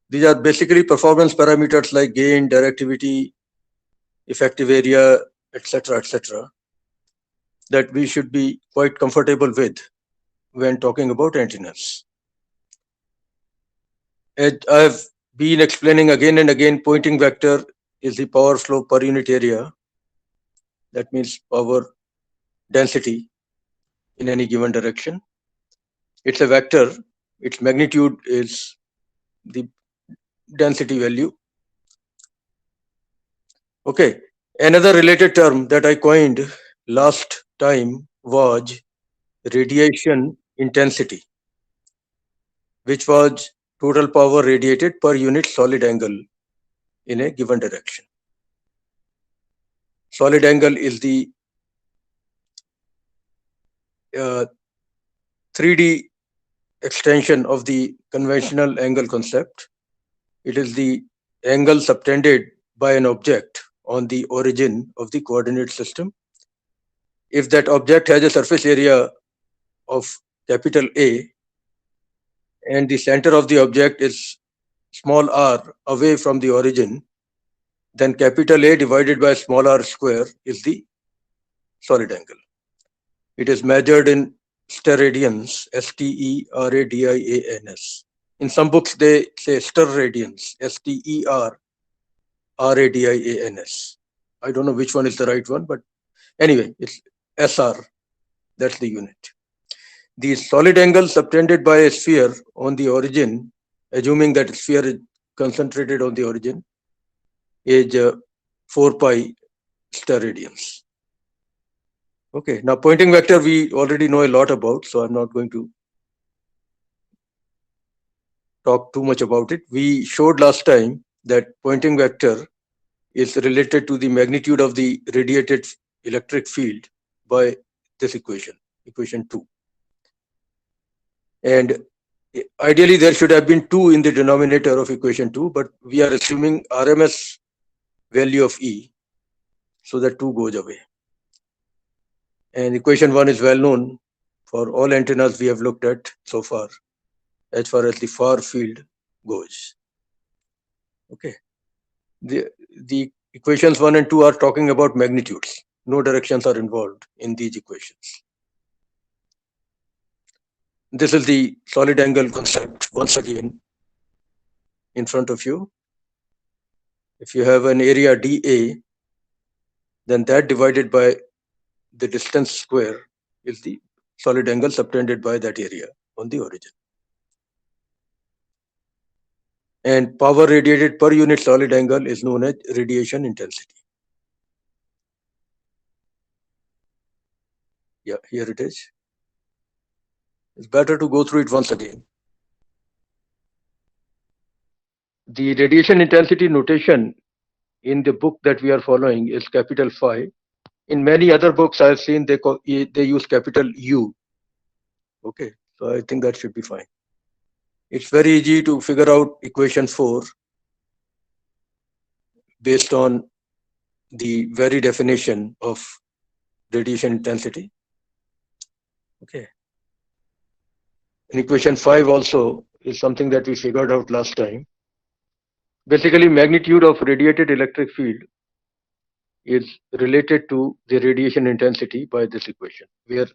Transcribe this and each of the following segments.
These are basically performance parameters like gain, directivity, effective area, etc., that we should be quite comfortable with when talking about antennas. As I've been explaining again and again, Poynting vector is the power flow per unit area. That means power density in any given direction. It's a vector. Its magnitude is the density value. Okay. Another related term that I coined last time was radiation intensity, which was total power radiated per unit solid angle in a given direction. Solid angle is the 3D extension of the conventional angle concept. It is the angle subtended by an object on the origin of the coordinate system. If that object has a surface area of capital A and the center of the object is small r away from the origin, then capital A divided by small r square is the solid angle. It is measured in steradians, STERADIANS. In some books, they say sterradians, STERRADIANS. I don't know which one is the right one, but anyway, it's SR. That's the unit. The solid angle subtended by a sphere on the origin, assuming that sphere is concentrated on the origin, is 4 pi steradians. Okay, now Poynting vector we already know a lot about, so I'm not going to talk too much about it. We showed last time that Poynting vector is related to the magnitude of the radiated electric field by this equation, equation 2. And ideally there should have been 2 in the denominator of equation 2, but we are assuming RMS value of E, so that 2 goes away. And equation 1 is well known for all antennas we have looked at so far as the far field goes. Okay. The equations 1 and 2 are talking about magnitudes. No directions are involved in these equations. This is the solid angle concept once again in front of you. If you have an area dA, then that divided by the distance square is the solid angle subtended by that area on the origin. And power radiated per unit solid angle is known as radiation intensity. Yeah, here it is. It's better to go through it once again. The radiation intensity notation in the book that we are following is capital Phi. In many other books I have seen they use capital U. Okay, so I think that should be fine. It's very easy to figure out equation 4 based on the very definition of radiation intensity. Okay. And equation 5 also is something that we figured out last time. Basically, magnitude of radiated electric field is related to the radiation intensity by this equation, where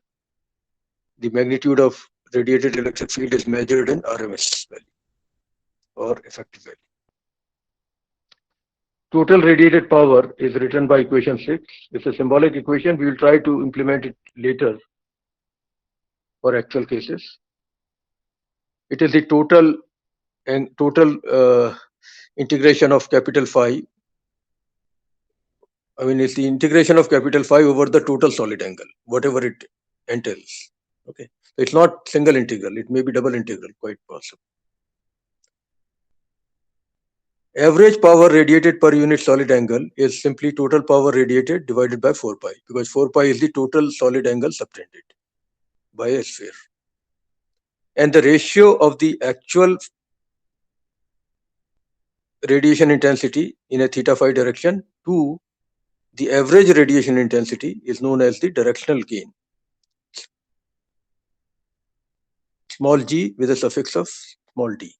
the magnitude of radiated electric field is measured in RMS value or effective value. Total radiated power is written by equation 6. It's a symbolic equation. We will try to implement it later for actual cases. It is the total integration of capital Phi. I mean, it's the integration of capital Phi over the total solid angle, whatever it entails. Okay, so it's not single integral; it may be double integral, quite possible. Average power radiated per unit solid angle is simply total power radiated divided by 4 pi, because 4 pi is the total solid angle subtended by a sphere. And the ratio of the actual radiation intensity in a theta phi direction to the average radiation intensity is known as the directional gain. Small g with a suffix of small d.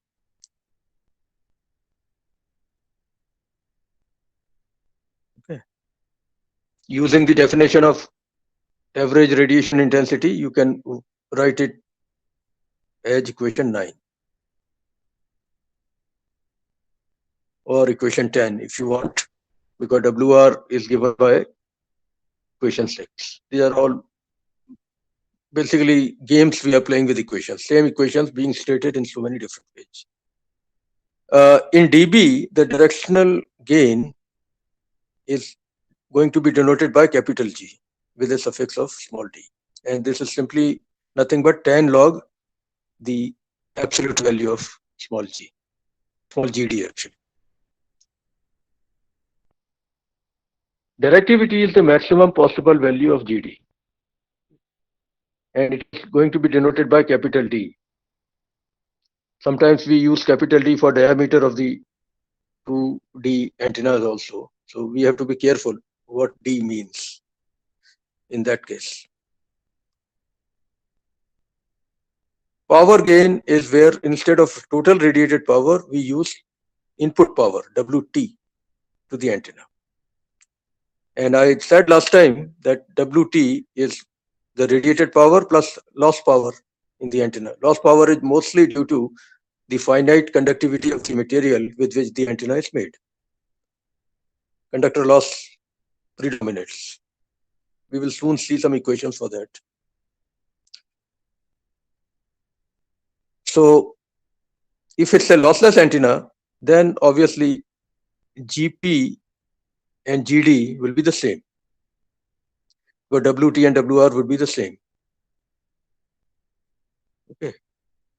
Using the definition of average radiation intensity, you can write it as equation 9 or equation 10 if you want, because WR is given by equation 6. These are all basically games we are playing with equations, same equations being stated in so many different ways. In dB, the directional gain is going to be denoted by capital G with a suffix of small d. And this is simply nothing but 10 log the absolute value of small g, small gd actually. Directivity is the maximum possible value of gd. And it is going to be denoted by capital D. Sometimes we use capital D for diameter of the 2D antennas also. So we have to be careful what D means in that case. Power gain is where instead of total radiated power, we use input power, WT, to the antenna. And I said last time that WT is the radiated power plus loss power in the antenna. Loss power is mostly due to the finite conductivity of the material with which the antenna is made. Conductor loss predominates. We will soon see some equations for that. So if it's a lossless antenna, then obviously GP and GD will be the same. But WT and WR would be the same. Okay.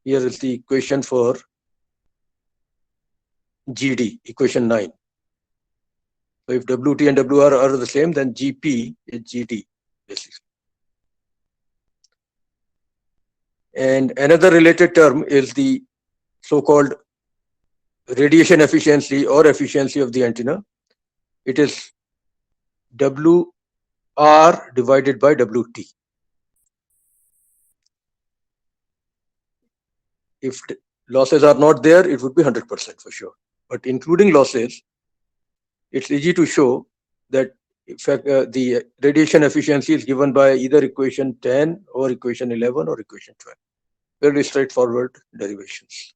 Here is the equation for GD, equation 9. So if WT and WR are the same, then GP is GD, basically. And another related term is the so-called radiation efficiency or efficiency of the antenna. It is WR divided by WT. If losses are not there, it would be 100% for sure. But including losses, it's easy to show that in fact, the radiation efficiency is given by either equation 10 or equation 11 or equation 12. Very straightforward derivations.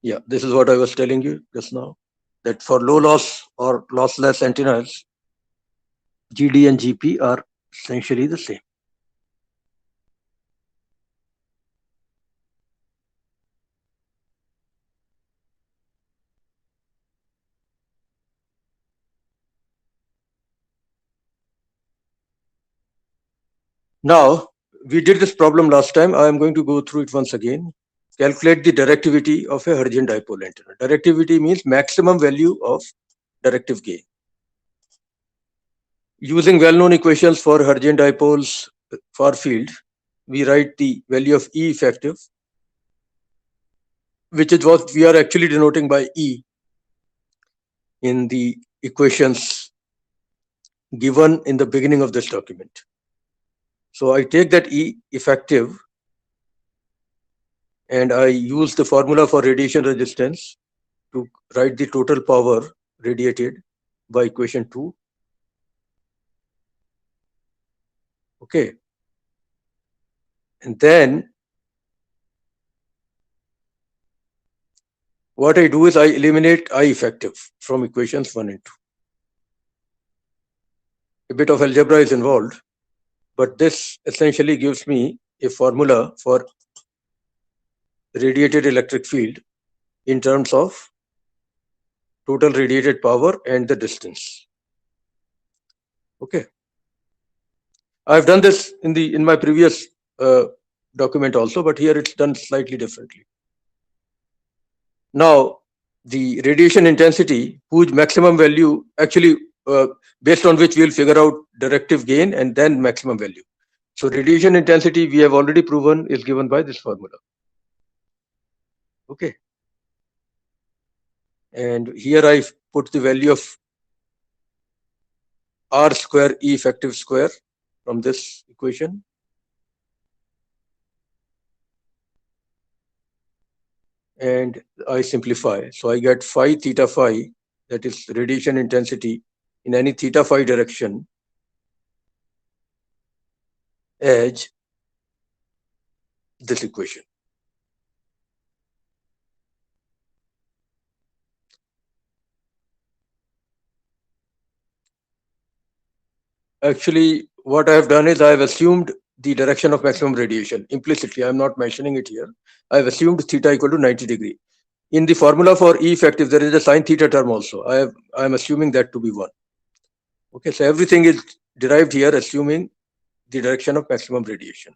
Yeah, this is what I was telling you just now, that for low loss or lossless antennas, GD and GP are essentially the same. Now, we did this problem last time. I am going to go through it once again. Calculate the directivity of a Hertzian dipole antenna. Directivity means maximum value of directive gain. Using well-known equations for Hertzian dipoles far field, we write the value of E effective, which is what we are actually denoting by E in the equations given in the beginning of this document. So I take that E effective and I use the formula for radiation resistance to write the total power radiated by equation 2. Okay. And then what I do is I eliminate I effective from equations 1 and 2. A bit of algebra is involved, but this essentially gives me a formula for radiated electric field in terms of total radiated power and the distance. Okay. I've done this in my previous document also, but here it's done slightly differently. Now, the radiation intensity, whose maximum value actually based on which we'll figure out directive gain and then maximum value. So radiation intensity, we have already proven, is given by this formula. Okay. And here I put the value of R square E effective square from this equation. and I simplify. So I get phi theta phi, that is radiation intensity in any theta phi direction, as this equation. Actually, what I have done is I have assumed the direction of maximum radiation implicitly. I am not mentioning it here. I have assumed theta equal to 90 degree. In the formula for E effective, there is a sine theta term also. I am assuming that to be 1. Okay, so everything is derived here assuming the direction of maximum radiation.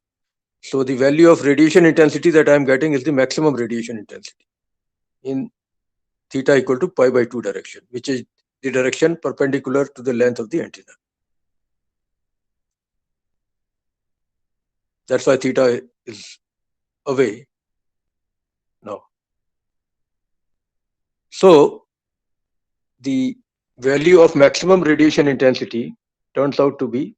So the value of radiation intensity that I am getting is the maximum radiation intensity in theta equal to pi by 2 direction, which is the direction perpendicular to the length of the antenna. That's why theta is away now. So the value of maximum radiation intensity turns out to be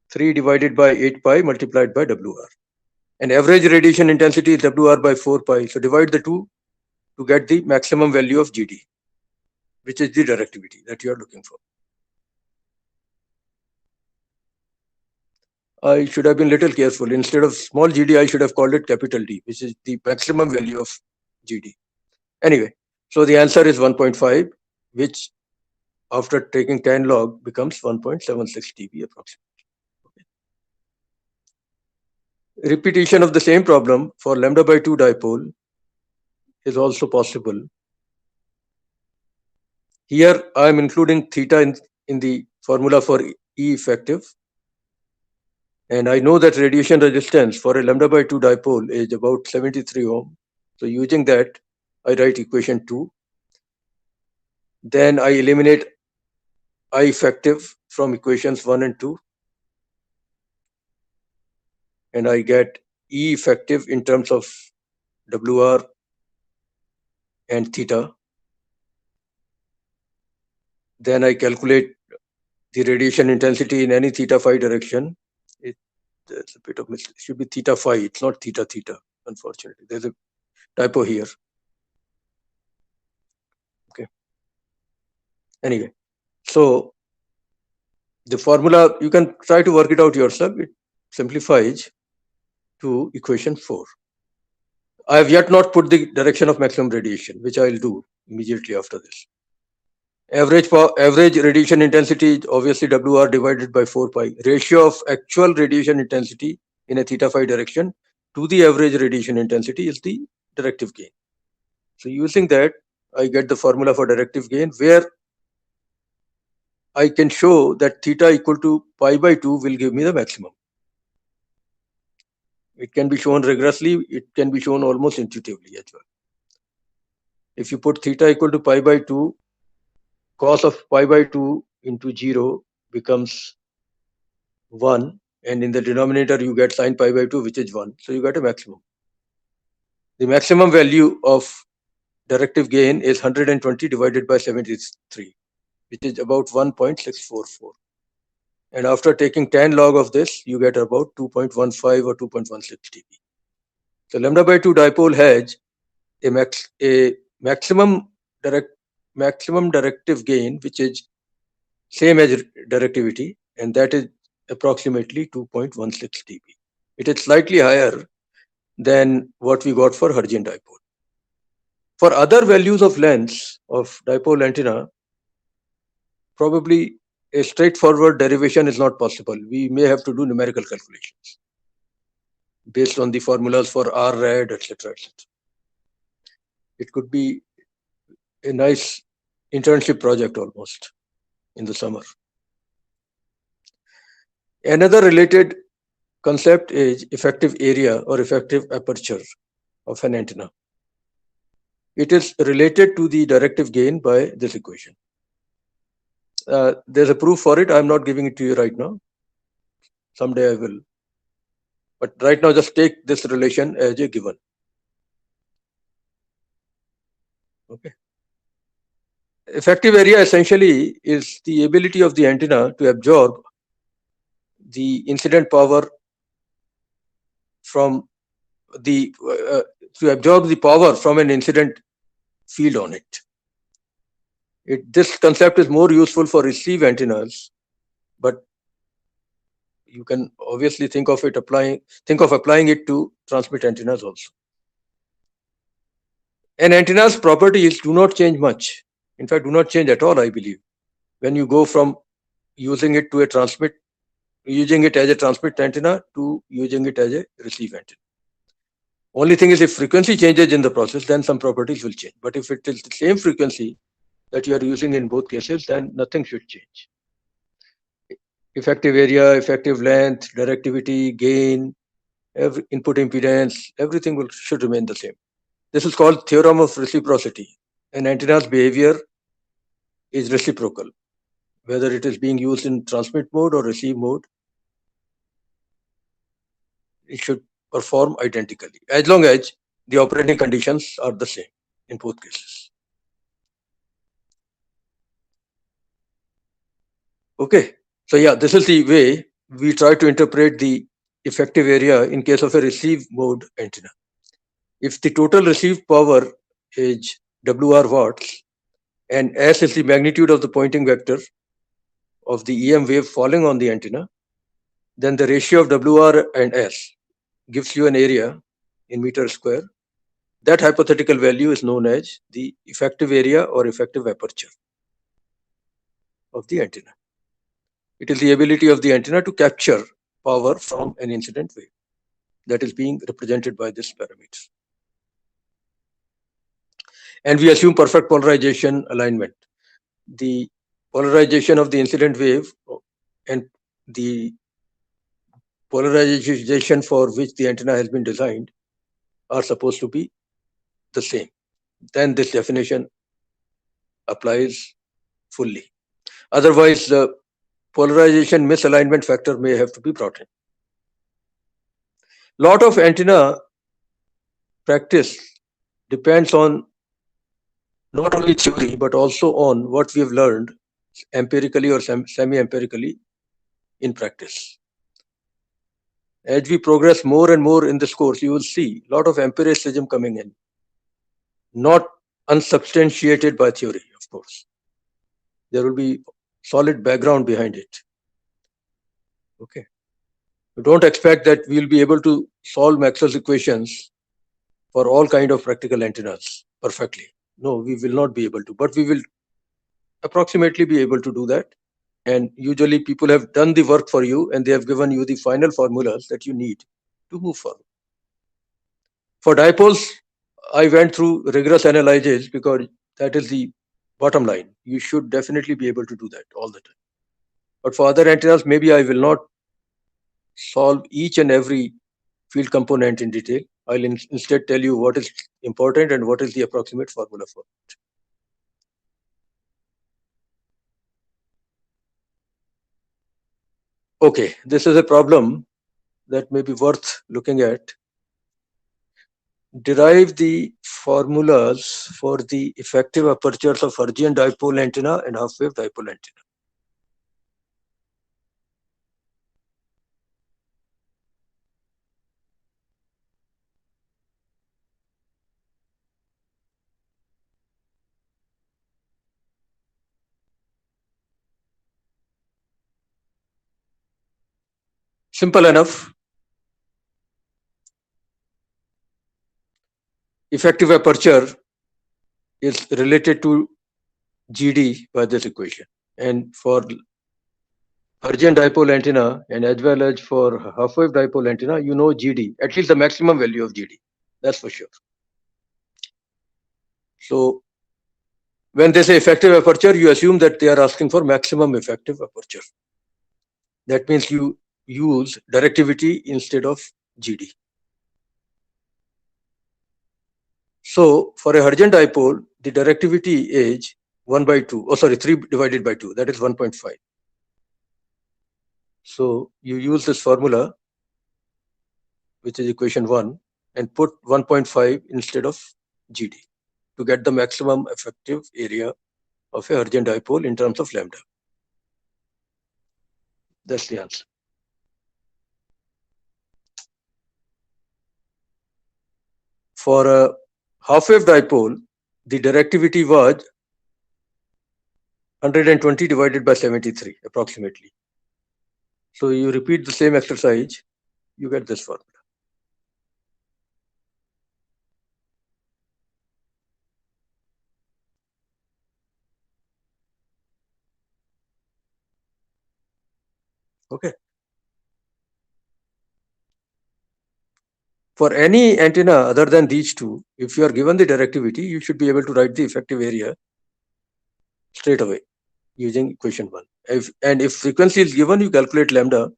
3 divided by 8 pi multiplied by WR. And average radiation intensity is WR by 4 pi. So divide the two to get the maximum value of GD, which is the directivity that you are looking for. I should have been little careful. Instead of small GD, I should have called it capital D, which is the maximum value of GD. Anyway, so the answer is 1.5, which after taking 10 log becomes 1.76 dB approximately. Repetition of the same problem for lambda by 2 dipole is also possible. Here I am including theta in the formula for E effective. And I know that radiation resistance for a lambda by 2 dipole is about 73 ohm. So using that, I write equation 2. Then I eliminate I effective from equations 1 and 2. And I get E effective in terms of WR and theta. Then I calculate the radiation intensity in any theta phi direction. There's a bit of mistake. It should be theta phi. It's not theta theta, unfortunately. There's a typo here. Okay. Anyway, so the formula, you can try to work it out yourself. It simplifies to equation 4. I have yet not put the direction of maximum radiation, which I will do immediately after this. Average radiation intensity is obviously WR divided by 4 pi. Ratio of actual radiation intensity in a theta phi direction to the average radiation intensity is the directive gain. So using that, I get the formula for directive gain, where I can show that theta equal to pi by 2 will give me the maximum. It can be shown rigorously, it can be shown almost intuitively as well. If you put theta equal to pi by 2, cos of pi by 2 into 0 becomes 1, and in the denominator you get sine pi by 2, which is 1. So you get a maximum. The maximum value of directive gain is 120 divided by 73, which is about 1.644. And after taking 10 log of this, you get about 2.15 or 2.16 dB. So lambda by 2 dipole has a maximum directive gain, which is same as directivity, and that is approximately 2.16 dB. It is slightly higher than what we got for Hertzian dipole. For other values of lengths of dipole antenna, probably a straightforward derivation is not possible. We may have to do numerical calculations based on the formulas for R rad, etc., etc. It could be a nice internship project almost in the summer. Another related concept is effective area or effective aperture of an antenna. It is related to the directive gain by this equation. There's a proof for it. I'm not giving it to you right now. Someday I will. But right now, just take this relation as a given. Okay. Effective area essentially is the ability of the antenna to absorb the incident power from the to absorb the power from an incident field on it. This concept is more useful for receive antennas, but you can obviously think of applying it to transmit antennas also. An antenna's properties do not change much. In fact, do not change at all, I believe, when you go from using it as a transmit antenna to using it as a receive antenna. Only thing is, if frequency changes in the process, then some properties will change. But if it is the same frequency that you are using in both cases, then nothing should change. Effective area, effective length, directivity, gain, every input impedance, everything should remain the same. This is called theorem of reciprocity. An antenna's behavior is reciprocal, whether it is being used in transmit mode or receive mode. It should perform identically, as long as the operating conditions are the same in both cases. Okay, so yeah, this is the way we try to interpret the effective area in case of a receive mode antenna. If the total received power is WR watts and S is the magnitude of the pointing vector of the EM wave falling on the antenna, then the ratio of WR and S gives you an area in meter square. That hypothetical value is known as the effective area or effective aperture of the antenna. It is the ability of the antenna to capture power from an incident wave that is being represented by this parameter. And we assume perfect polarization alignment. The polarization of the incident wave and the polarization for which the antenna has been designed are supposed to be the same. Then this definition applies fully. Otherwise, the polarization misalignment factor may have to be brought in. Lot of antenna practice depends on not only theory, but also on what we have learned empirically or semi-empirically in practice. As we progress more and more in this course, you will see a lot of empiricism coming in, not unsubstantiated by theory, of course. There will be solid background behind it. Okay. Don't expect that we'll be able to solve Maxwell's equations for all kind of practical antennas perfectly. No, we will not be able to, but we will approximately be able to do that. And usually people have done the work for you and they have given you the final formulas that you need to move forward. For dipoles, I went through rigorous analysis because that is the bottom line. You should definitely be able to do that all the time. But for other antennas, maybe I will not solve each and every field component in detail. I'll instead tell you what is important and what is the approximate formula for it. Okay, this is a problem that may be worth looking at. Derive the formulas for the effective apertures of Hertzian dipole antenna and half-wave dipole antenna. Simple enough. Effective aperture is related to GD by this equation. And for Hertzian dipole antenna and as well as for half-wave dipole antenna, you know GD, at least the maximum value of GD. That's for sure. So when they say effective aperture, you assume that they are asking for maximum effective aperture. That means you use directivity instead of GD. So for a Hertzian dipole, the directivity is 3 divided by 2, that is 1.5. So you use this formula, which is equation 1, and put 1.5 instead of GD to get the maximum effective area of a Hertzian dipole in terms of lambda. That's the answer. For a half-wave dipole, the directivity was 120 divided by 73 approximately. So you repeat the same exercise, you get this formula. Okay. For any antenna other than these two, if you are given the directivity, you should be able to write the effective area straight away using equation 1. If frequency is given, you calculate lambda,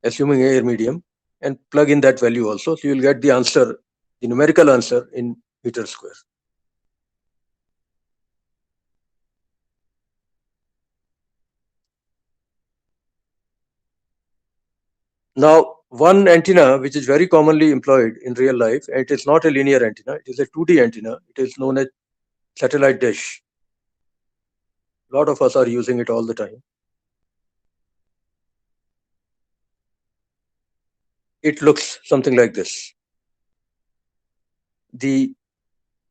assuming air medium, and plug in that value also. So you will get the answer, the numerical answer in meter square. Now, one antenna which is very commonly employed in real life, and it is not a linear antenna, it is a 2D antenna. It is known as satellite dish. A lot of us are using it all the time. It looks something like this. The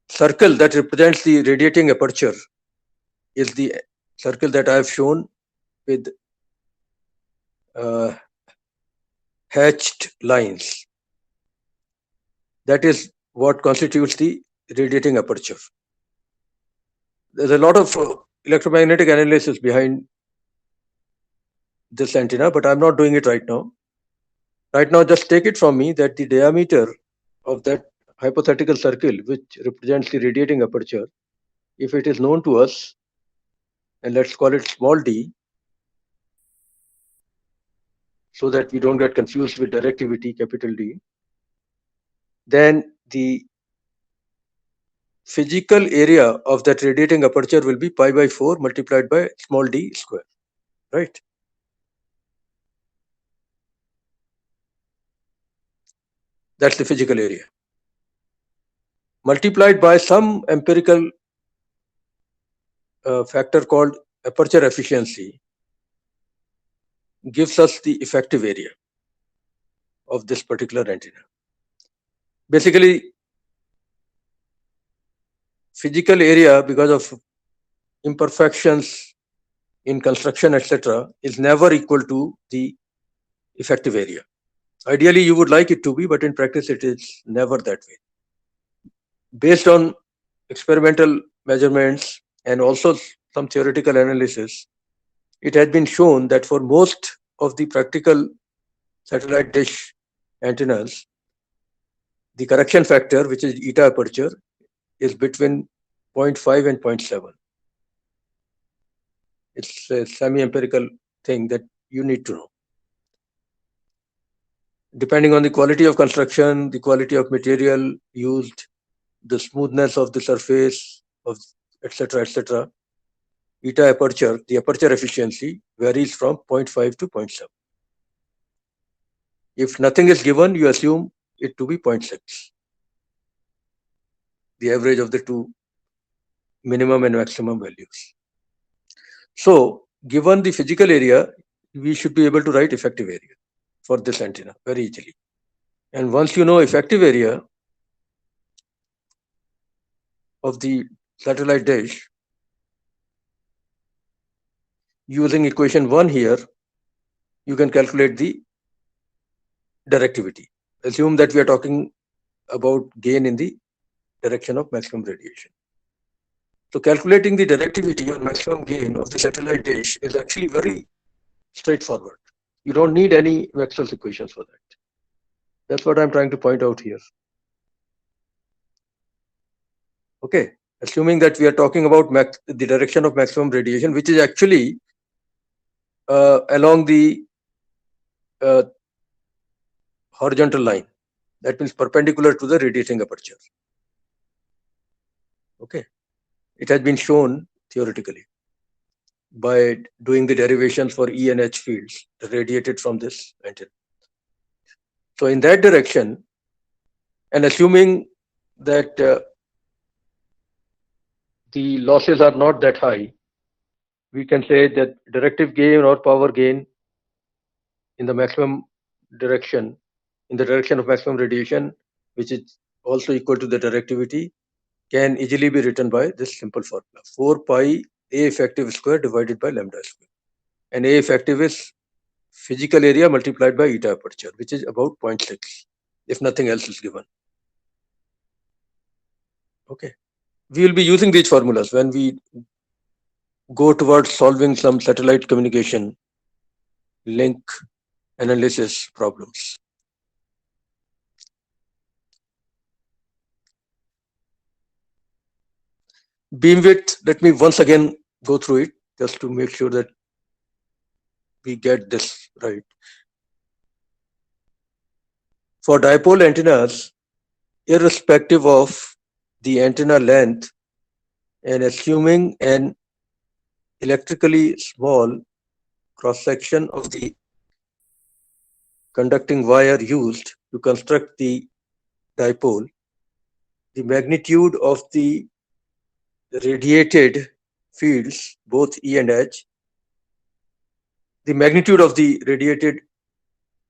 circle that represents the radiating aperture is the circle that I have shown with hatched lines. That is what constitutes the radiating aperture. There's a lot of electromagnetic analysis behind this antenna, but I'm not doing it right now. Right now, just take it from me that the diameter of that hypothetical circle, which represents the radiating aperture, if it is known to us, and let's call it small d, so that we don't get confused with directivity, capital D, then the physical area of that radiating aperture will be pi by 4 multiplied by small d square, right? That's the physical area. Multiplied by some empirical factor called aperture efficiency gives us the effective area of this particular antenna. Basically, physical area, because of imperfections in construction, etc., is never equal to the effective area. Ideally, you would like it to be, but in practice, it is never that way. Based on experimental measurements and also some theoretical analysis, it has been shown that for most of the practical satellite dish antennas, the correction factor, which is eta aperture, is between 0.5 and 0.7. It's a semi-empirical thing that you need to know. Depending on the quality of construction, the quality of material used, the smoothness of the surface, of etc., eta aperture, the aperture efficiency varies from 0.5 to 0.7. If nothing is given, you assume it to be 0.6, the average of the two minimum and maximum values. So, given the physical area, we should be able to write effective area for this antenna very easily. And once you know effective area of the satellite dish, using equation 1 here, you can calculate the directivity. Assume that we are talking about gain in the direction of maximum radiation. So calculating the directivity or maximum gain of the satellite dish is actually very straightforward. You don't need any Maxwell's equations for that. That's what I'm trying to point out here. Okay, assuming that we are talking about the direction of maximum radiation, which is actually along the horizontal line. That means perpendicular to the radiating aperture. Okay, it has been shown theoretically by doing the derivations for E and H fields radiated from this antenna. So in that direction, and assuming that the losses are not that high, we can say that directive gain or power gain in the maximum direction, in the direction of maximum radiation, which is also equal to the directivity can easily be written by this simple formula: 4 pi A effective square divided by lambda square. And A effective is physical area multiplied by eta aperture, which is about 0.6, if nothing else is given. Okay. We will be using these formulas when we go towards solving some satellite communication link analysis problems. Beam width, let me once again go through it just to make sure that we get this right. For dipole antennas, irrespective of the antenna length and assuming an electrically small cross-section of the conducting wire used to construct the dipole, the magnitude of the radiated fields, both E and H, the magnitude of the radiated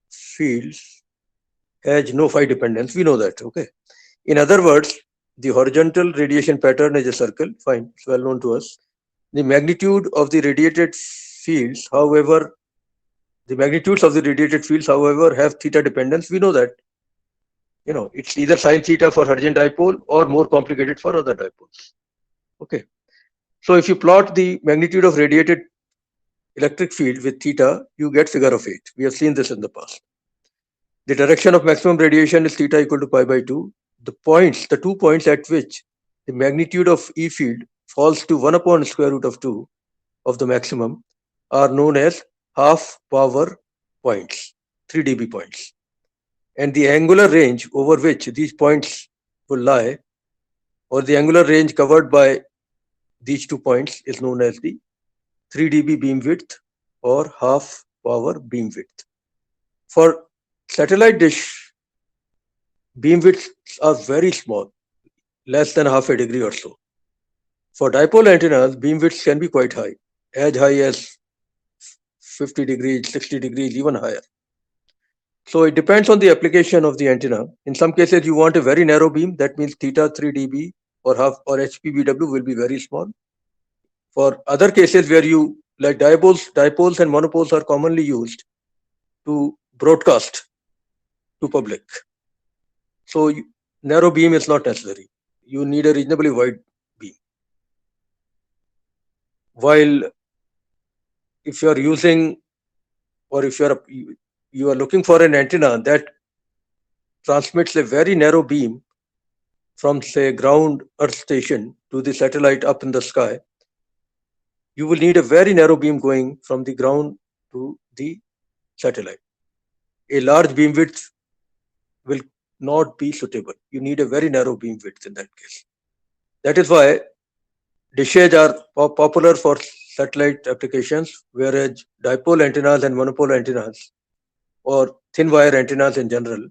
fields has no phi dependence. We know that, okay? In other words, the horizontal radiation pattern is a circle, fine, it's well known to us. The magnitude of the radiated fields, however, the magnitudes of the radiated fields, however, have theta dependence. We know that. You know, it's either sine theta for Hurrian dipole or more complicated for other dipoles. Okay. So if you plot the magnitude of radiated electric field with theta, you get figure of 8. We have seen this in the past. The direction of maximum radiation is theta equal to pi by 2. The 2 points at which the magnitude of E field falls to 1 upon square root of 2 of the maximum are known as half power points, 3 dB points. And the angular range over which these points will lie, or the angular range covered by these 2 points, is known as the 3 dB beam width or half power beam width. For satellite dish, beam widths are very small, less than half a degree or so. For dipole antennas, beam widths can be quite high as 50 degrees, 60 degrees, even higher. So it depends on the application of the antenna. In some cases, you want a very narrow beam. That means theta 3 dB or half or HPBW will be very small. For other cases where you like dipoles and monopoles are commonly used to broadcast to public. So narrow beam is not necessary. You need a reasonably wide beam. While if you are using or if you are looking for an antenna that transmits a very narrow beam from, say, ground earth station to the satellite up in the sky, you will need a very narrow beam going from the ground to the satellite. A large beam width will not be suitable. You need a very narrow beam width in that case. That is why dishes are popular for satellite applications, whereas dipole antennas and monopole antennas or thin wire antennas in general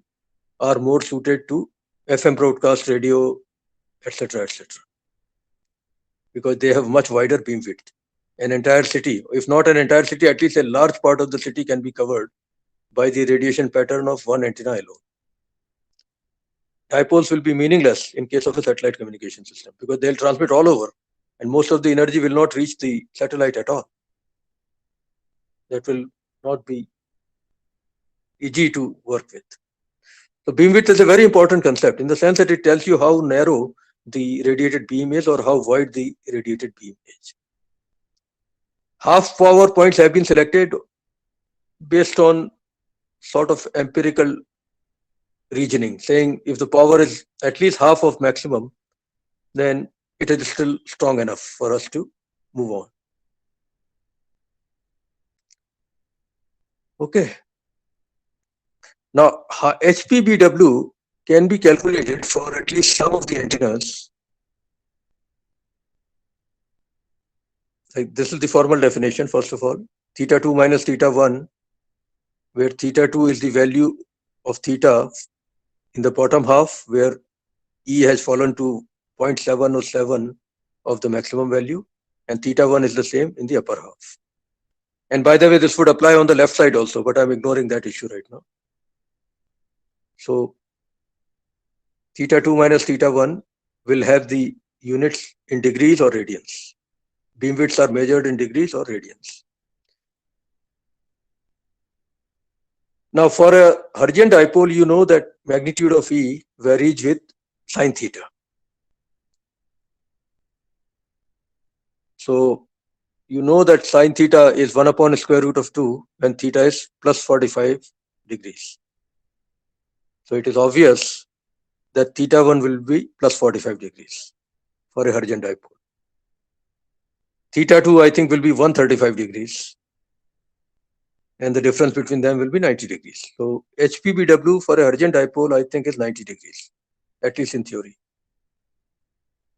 are more suited to FM broadcast radio, etc., because they have much wider beam width. An entire city, if not an entire city, at least a large part of the city can be covered by the radiation pattern of one antenna alone. Dipoles will be meaningless in case of a satellite communication system because they'll transmit all over and most of the energy will not reach the satellite at all. That will not be easy to work with. So beam width is a very important concept in the sense that it tells you how narrow the radiated beam is or how wide the radiated beam is. Half power points have been selected based on sort of empirical reasoning, saying if the power is at least half of maximum, then it is still strong enough for us to move on. Okay. Now, HPBW can be calculated for at least some of the antennas. Like this is the formal definition, first of all. Theta 2 minus theta 1, where theta 2 is the value of theta in the bottom half, where E has fallen to 0.7 or 7 of the maximum value, and theta 1 is the same in the upper half. And by the way, this would apply on the left side also, but I'm ignoring that issue right now. So Theta 2 minus theta 1 will have the units in degrees or radians. Beam widths are measured in degrees or radians. Now, for a Hertzian dipole, you know that magnitude of E varies with sine theta. So, you know that sine theta is 1 upon square root of 2 when theta is plus 45 degrees. So, it is obvious that theta 1 will be plus 45 degrees for a Hertzian dipole. Theta 2, I think, will be 135 degrees. And the difference between them will be 90 degrees. So HPBW for a Hertzian dipole, I think, is 90 degrees, at least in theory.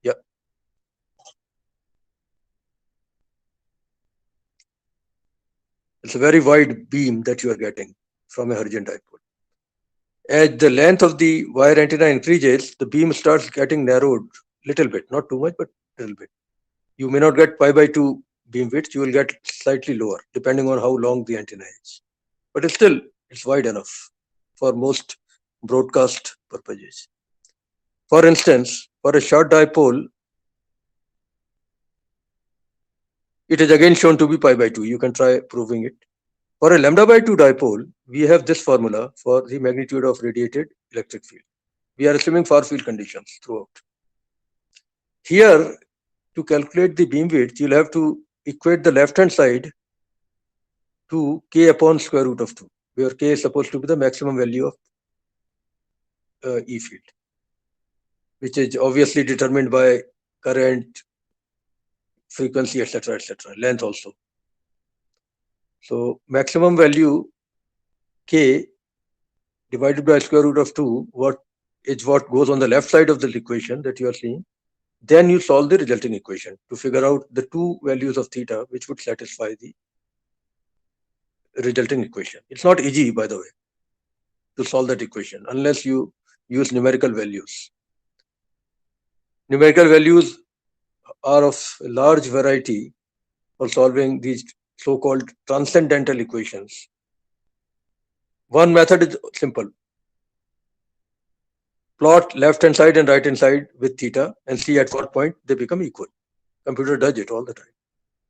Yeah. It's a very wide beam that you are getting from a Hertzian dipole. As the length of the wire antenna increases, the beam starts getting narrowed little bit, not too much, but little bit. You may not get pi by 2 beam width, you will get slightly lower, depending on how long the antenna is. But it's wide enough for most broadcast purposes. For instance, for a short dipole, it is again shown to be pi by 2. You can try proving it. For a lambda by 2 dipole, we have this formula for the magnitude of radiated electric field. We are assuming far field conditions throughout. Here, to calculate the beam width, you'll have to equate the left-hand side to k upon square root of 2, where k is supposed to be the maximum value of E field, which is obviously determined by current, frequency, etc., length also. So maximum value k divided by square root of 2, what goes on the left side of the equation that you are seeing. Then you solve the resulting equation to figure out the two values of theta which would satisfy the resulting equation. It's not easy, by the way, to solve that equation unless you use numerical values. Numerical values are of a large variety for solving these so-called transcendental equations. One method is simple. Plot left-hand side and right-hand side with theta and see at what point they become equal. Computer does it all the time.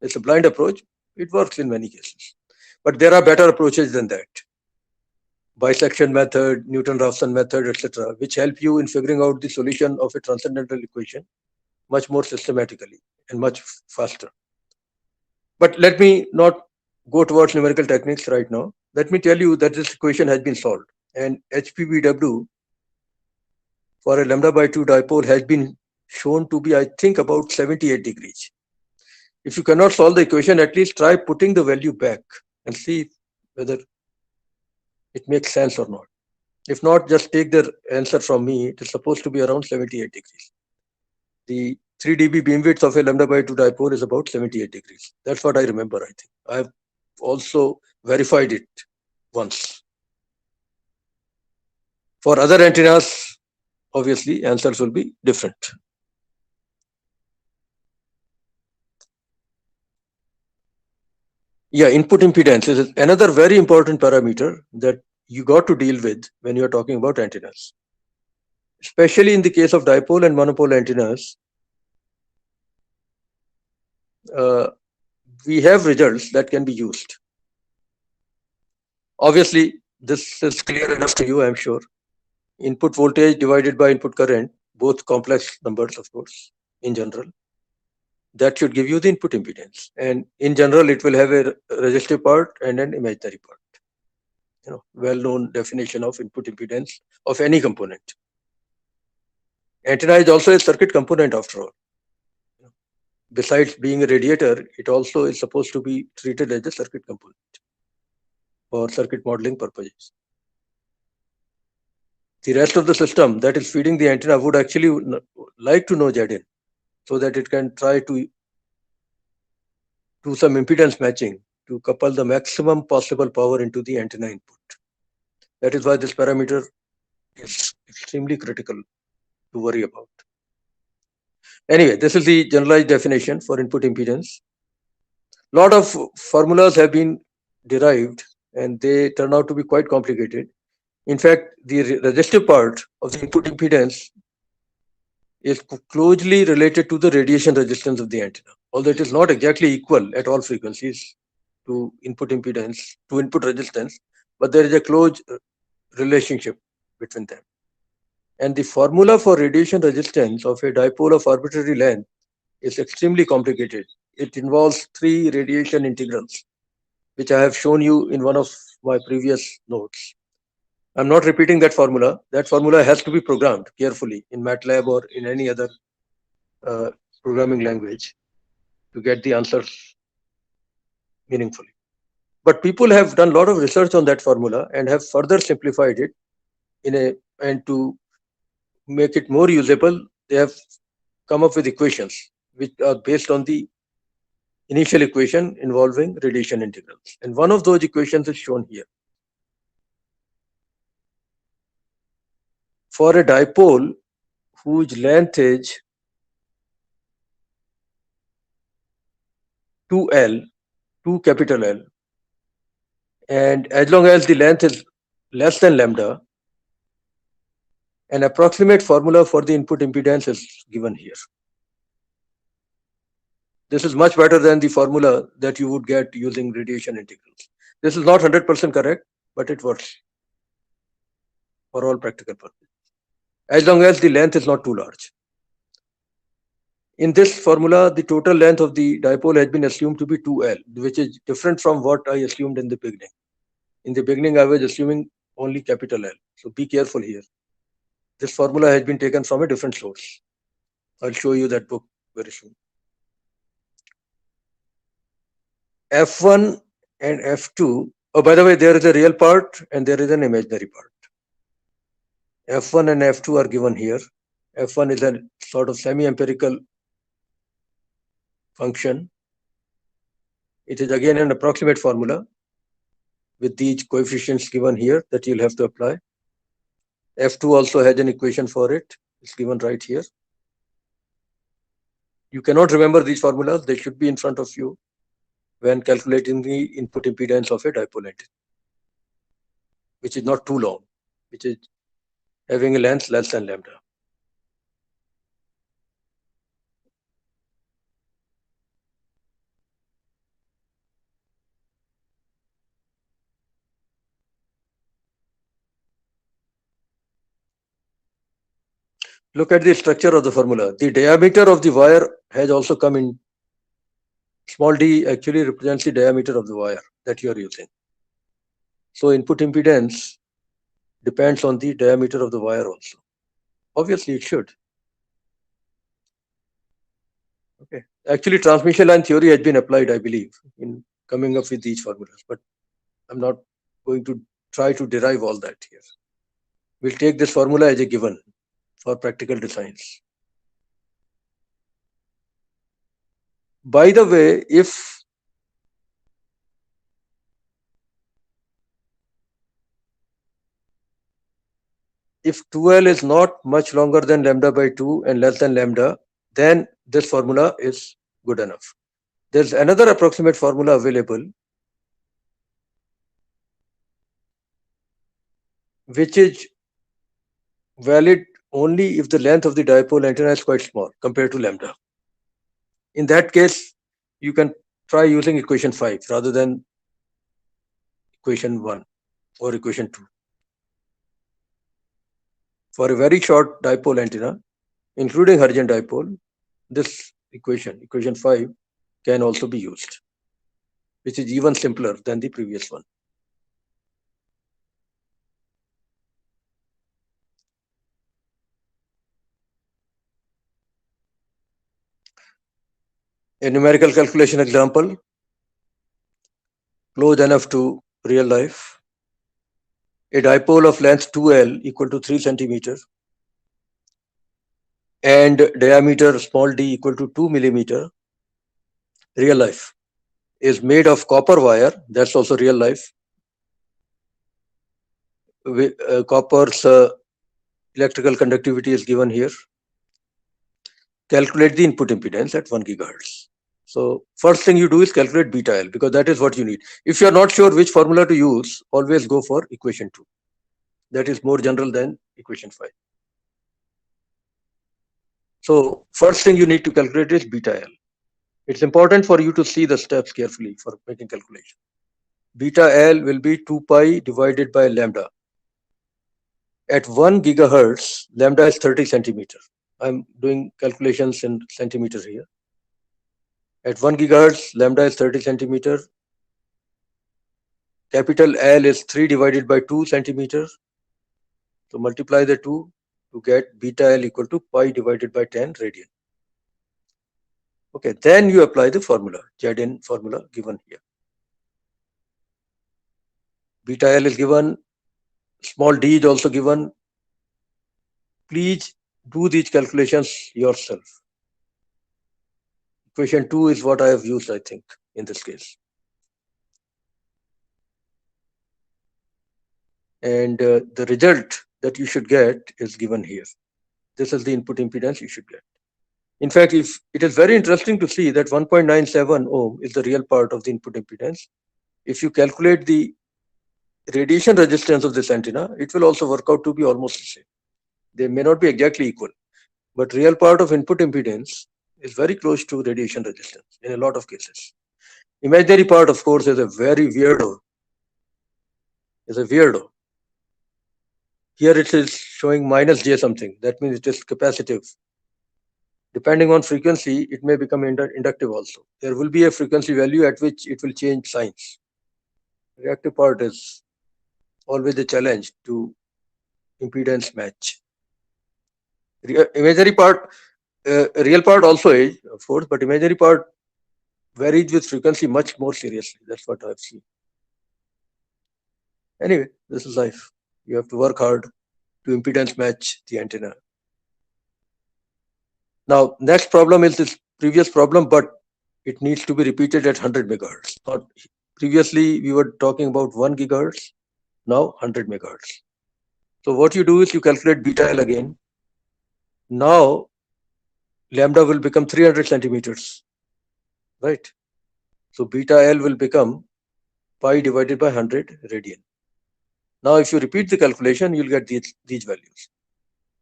It's a blind approach. It works in many cases. But there are better approaches than that. Bisection method, Newton-Raphson method, etc., which help you in figuring out the solution of a transcendental equation much more systematically and much faster. But let me not go towards numerical techniques right now. Let me tell you that this equation has been solved, and HPBW for a lambda by 2 dipole has been shown to be, I think, about 78 degrees. If you cannot solve the equation, at least try putting the value back and see whether it makes sense or not. If not, just take the answer from me. It is supposed to be around 78 degrees. The 3 dB beam width of a lambda by 2 dipole is about 78 degrees. That's what I remember, I think. I've also verified it once. For other antennas, obviously, answers will be different. Yeah, input impedance is another very important parameter that you got to deal with when you're talking about antennas. Especially in the case of dipole and monopole antennas, we have results that can be used. Obviously, this is clear enough to you, I'm sure. Input voltage divided by input current, both complex numbers, of course, in general. That should give you the input impedance. And in general, it will have a resistive part and an imaginary part. Well-known definition of input impedance of any component. Antenna is also a circuit component after all. Besides being a radiator, it also is supposed to be treated as a circuit component for circuit modeling purposes. The rest of the system that is feeding the antenna would actually like to know Zin so that it can try to do some impedance matching to couple the maximum possible power into the antenna input. That is why this parameter is extremely critical to worry about. Anyway, this is the generalized definition for input impedance. A lot of formulas have been derived and they turn out to be quite complicated. In fact, the resistive part of the input impedance is closely related to the radiation resistance of the antenna, although it is not exactly equal at all frequencies to input impedance, to input resistance, but there is a close relationship between them. And the formula for radiation resistance of a dipole of arbitrary length is extremely complicated. It involves three radiation integrals, which I have shown you in one of my previous notes. I'm not repeating that formula. That formula has to be programmed carefully in MATLAB or in any other uh, programming language to get the answers meaningfully. But people have done a lot of research on that formula and have further simplified it and to make it more usable, they have come up with equations which are based on the initial equation involving radiation integrals. And one of those equations is shown here. For a dipole whose length is 2L, 2 capital L, and as long as the length is less than lambda, an approximate formula for the input impedance is given here. This is much better than the formula that you would get using radiation integrals. This is not 100% correct, but it works for all practical purposes, as long as the length is not too large. In this formula, the total length of the dipole has been assumed to be 2L, which is different from what I assumed in the beginning. In the beginning, I was assuming only capital L. So be careful here. This formula has been taken from a different source. I'll show you that book very soon. F1 and F2. Oh, by the way, there is a real part and there is an imaginary part. F1 and F2 are given here. F1 is a sort of semi-empirical function. It is again an approximate formula with these coefficients given here that you'll have to apply. F2 also has an equation for it. It's given right here. You cannot remember these formulas. They should be in front of you when calculating the input impedance of a dipole antenna, which is not too long, which is having a length less than lambda. Look at the structure of the formula. The diameter of the wire has also come in. Small d actually represents the diameter of the wire that you are using. So input impedance depends on the diameter of the wire also. Obviously, it should. Okay. Actually, transmission line theory has been applied, I believe, in coming up with these formulas, but I'm not going to try to derive all that here. We'll take this formula as a given for practical designs. By the way, if if 2L is not much longer than lambda by 2 and less than lambda, then this formula is good enough. There's another approximate formula available, which is valid only if the length of the dipole antenna is quite small compared to lambda. In that case, you can try using equation 5 rather than equation 1 or equation 2. For a very short dipole antenna, including Hurrian dipole, this equation 5, can also be used, which is even simpler than the previous one. A numerical calculation example, close enough to real life. A dipole of length 2L equal to 3 centimeter and diameter small d equal to 2 millimeter, real life, is made of copper wire. That's also real life. Copper's electrical conductivity is given here. Calculate the input impedance at 1 gigahertz. So first thing you do is calculate beta L, because that is what you need. If you're not sure which formula to use, always go for equation 2. that is more general than equation 5. So first thing you need to calculate is beta L. It's important for you to see the steps carefully for making calculation. Beta L will be 2 pi divided by lambda. At 1 gigahertz, lambda is 30 centimeter. I'm doing calculations in centimeter here. At 1 gigahertz, lambda is 30 centimeter. Capital L is 3 divided by 2 centimeters. So multiply the 2 to get beta L equal to pi divided by 10 radian. Okay, then you apply the formula, Zn formula given here. Beta L is given, small d is also given. Please do these calculations yourself. Equation 2 is what I have used, I think, in this case. And the result that you should get is given here. This is the input impedance you should get. In fact, if it is very interesting to see that 1.97 ohm is the real part of the input impedance. If you calculate the radiation resistance of this antenna, it will also work out to be almost the same. They may not be exactly equal, but real part of input impedance is very close to radiation resistance in a lot of cases. Imaginary part, of course, is a very weirdo. Is a weirdo. Here it is showing minus j something. That means it is capacitive. Depending on frequency, it may become inductive also. There will be a frequency value at which it will change signs. Reactive part is always a challenge to impedance match. Imaginary part, real part also is, of course, but imaginary part varies with frequency much more seriously. That's what I've seen. Anyway, this is life. You have to work hard to impedance match the antenna. Now, next problem is this previous problem, but it needs to be repeated at 100 megahertz. Not, previously, we were talking about 1 gigahertz, now 100 megahertz. So what you do is you calculate beta L again. Now, lambda will become 300 centimeters, right? So beta L will become pi divided by 100 radian. Now, if you repeat the calculation, you'll get these values.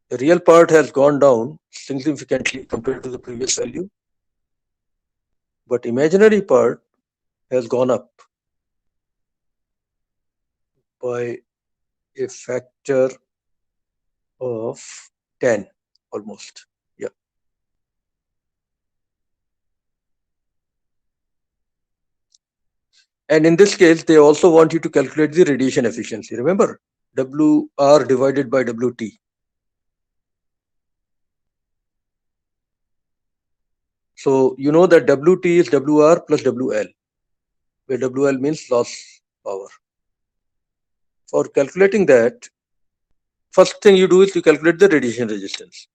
The real part has gone down significantly compared to the previous value, but imaginary part has gone up by a factor of 10 almost. Yeah. And in this case, they also want you to calculate the radiation efficiency. Remember, WR divided by WT. So you know that WT is WR plus WL, where WL means loss power. For calculating that, first thing you do is you calculate the radiation resistance.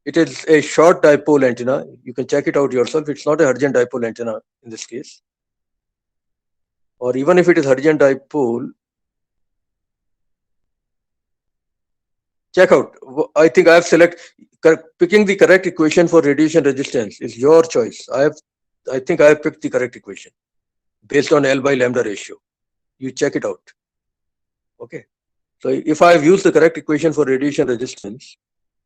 It is a short dipole antenna. You can check it out yourself. It's not a Hertzian dipole antenna in this case. Or even if it is Hertzian dipole, check out. I think I have picking the correct equation for radiation resistance is your choice. I think I have picked the correct equation based on L by lambda ratio. You check it out. Okay. So if I have used the correct equation for radiation resistance,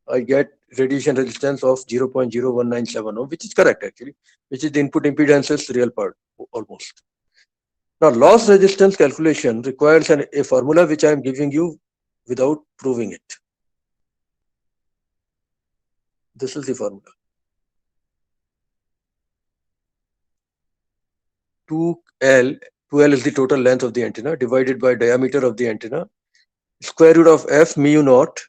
I get radiation resistance of 0.01970, which is correct actually, which is the input impedance's real part almost. Now, loss resistance calculation requires a formula which I am giving you without proving it. This is the formula. 2L is the total length of the antenna divided by diameter of the antenna, square root of F mu naught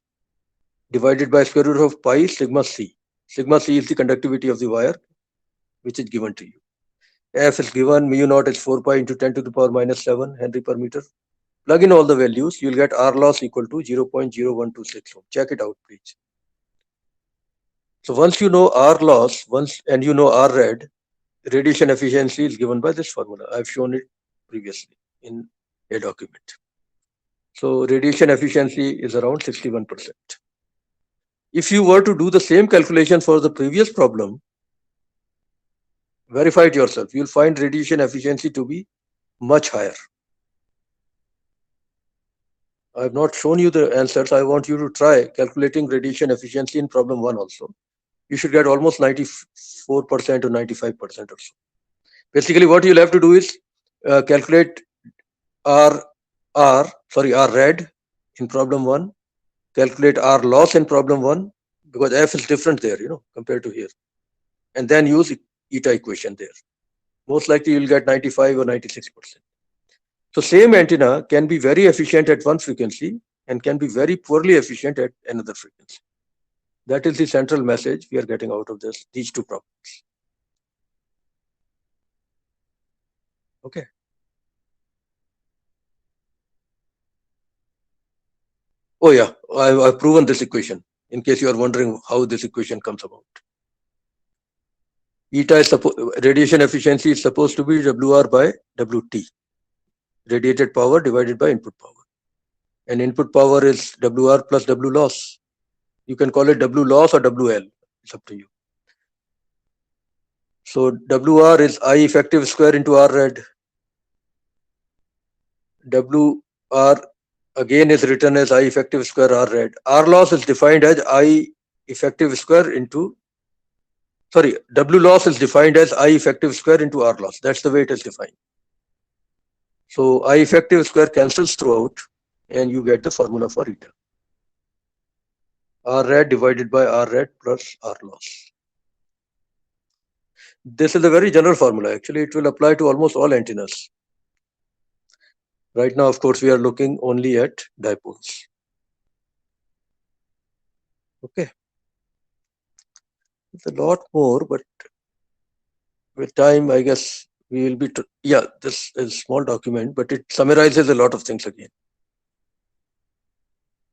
divided by square root of pi sigma C. Sigma C is the conductivity of the wire, which is given to you. F is given, mu naught is 4 pi into 10 to the power minus 7 Henry per meter. Plug in all the values, you'll get R loss equal to 0.0126 ohm. Check it out, please. So once you know R loss, and you know R rad, radiation efficiency is given by this formula. I've shown it previously in a document. So radiation efficiency is around 61%. If you were to do the same calculation for the previous problem, verify it yourself, you'll find radiation efficiency to be much higher. I have not shown you the answers. I want you to try calculating radiation efficiency in problem 1 also. You should get almost 94% or 95% or so. Basically, what you'll have to do is calculate R red in problem 1, calculate R loss in problem 1, because F is different there, compared to here. And then use eta equation there. Most likely you'll get 95 or 96%. So same antenna can be very efficient at one frequency and can be very poorly efficient at another frequency. That is the central message we are getting out of these two problems. Okay. Oh yeah, I've proven this equation, in case you are wondering how this equation comes about. Eta is radiation efficiency is supposed to be WR by WT, radiated power divided by input power. And input power is WR plus W loss. You can call it W loss or WL. It's up to you. So WR is I effective square into R red. WR again is written as I effective square R red. R loss is defined as I effective square into, W loss is defined as I effective square into R loss. That's the way it is defined. So I effective square cancels throughout and you get the formula for eta. R red divided by R red plus R loss. This is a very general formula. Actually, it will apply to almost all antennas. Right now, of course, we are looking only at dipoles. Okay. It's a lot more, but with time, I guess we will be, this is a small document, but it summarizes a lot of things again.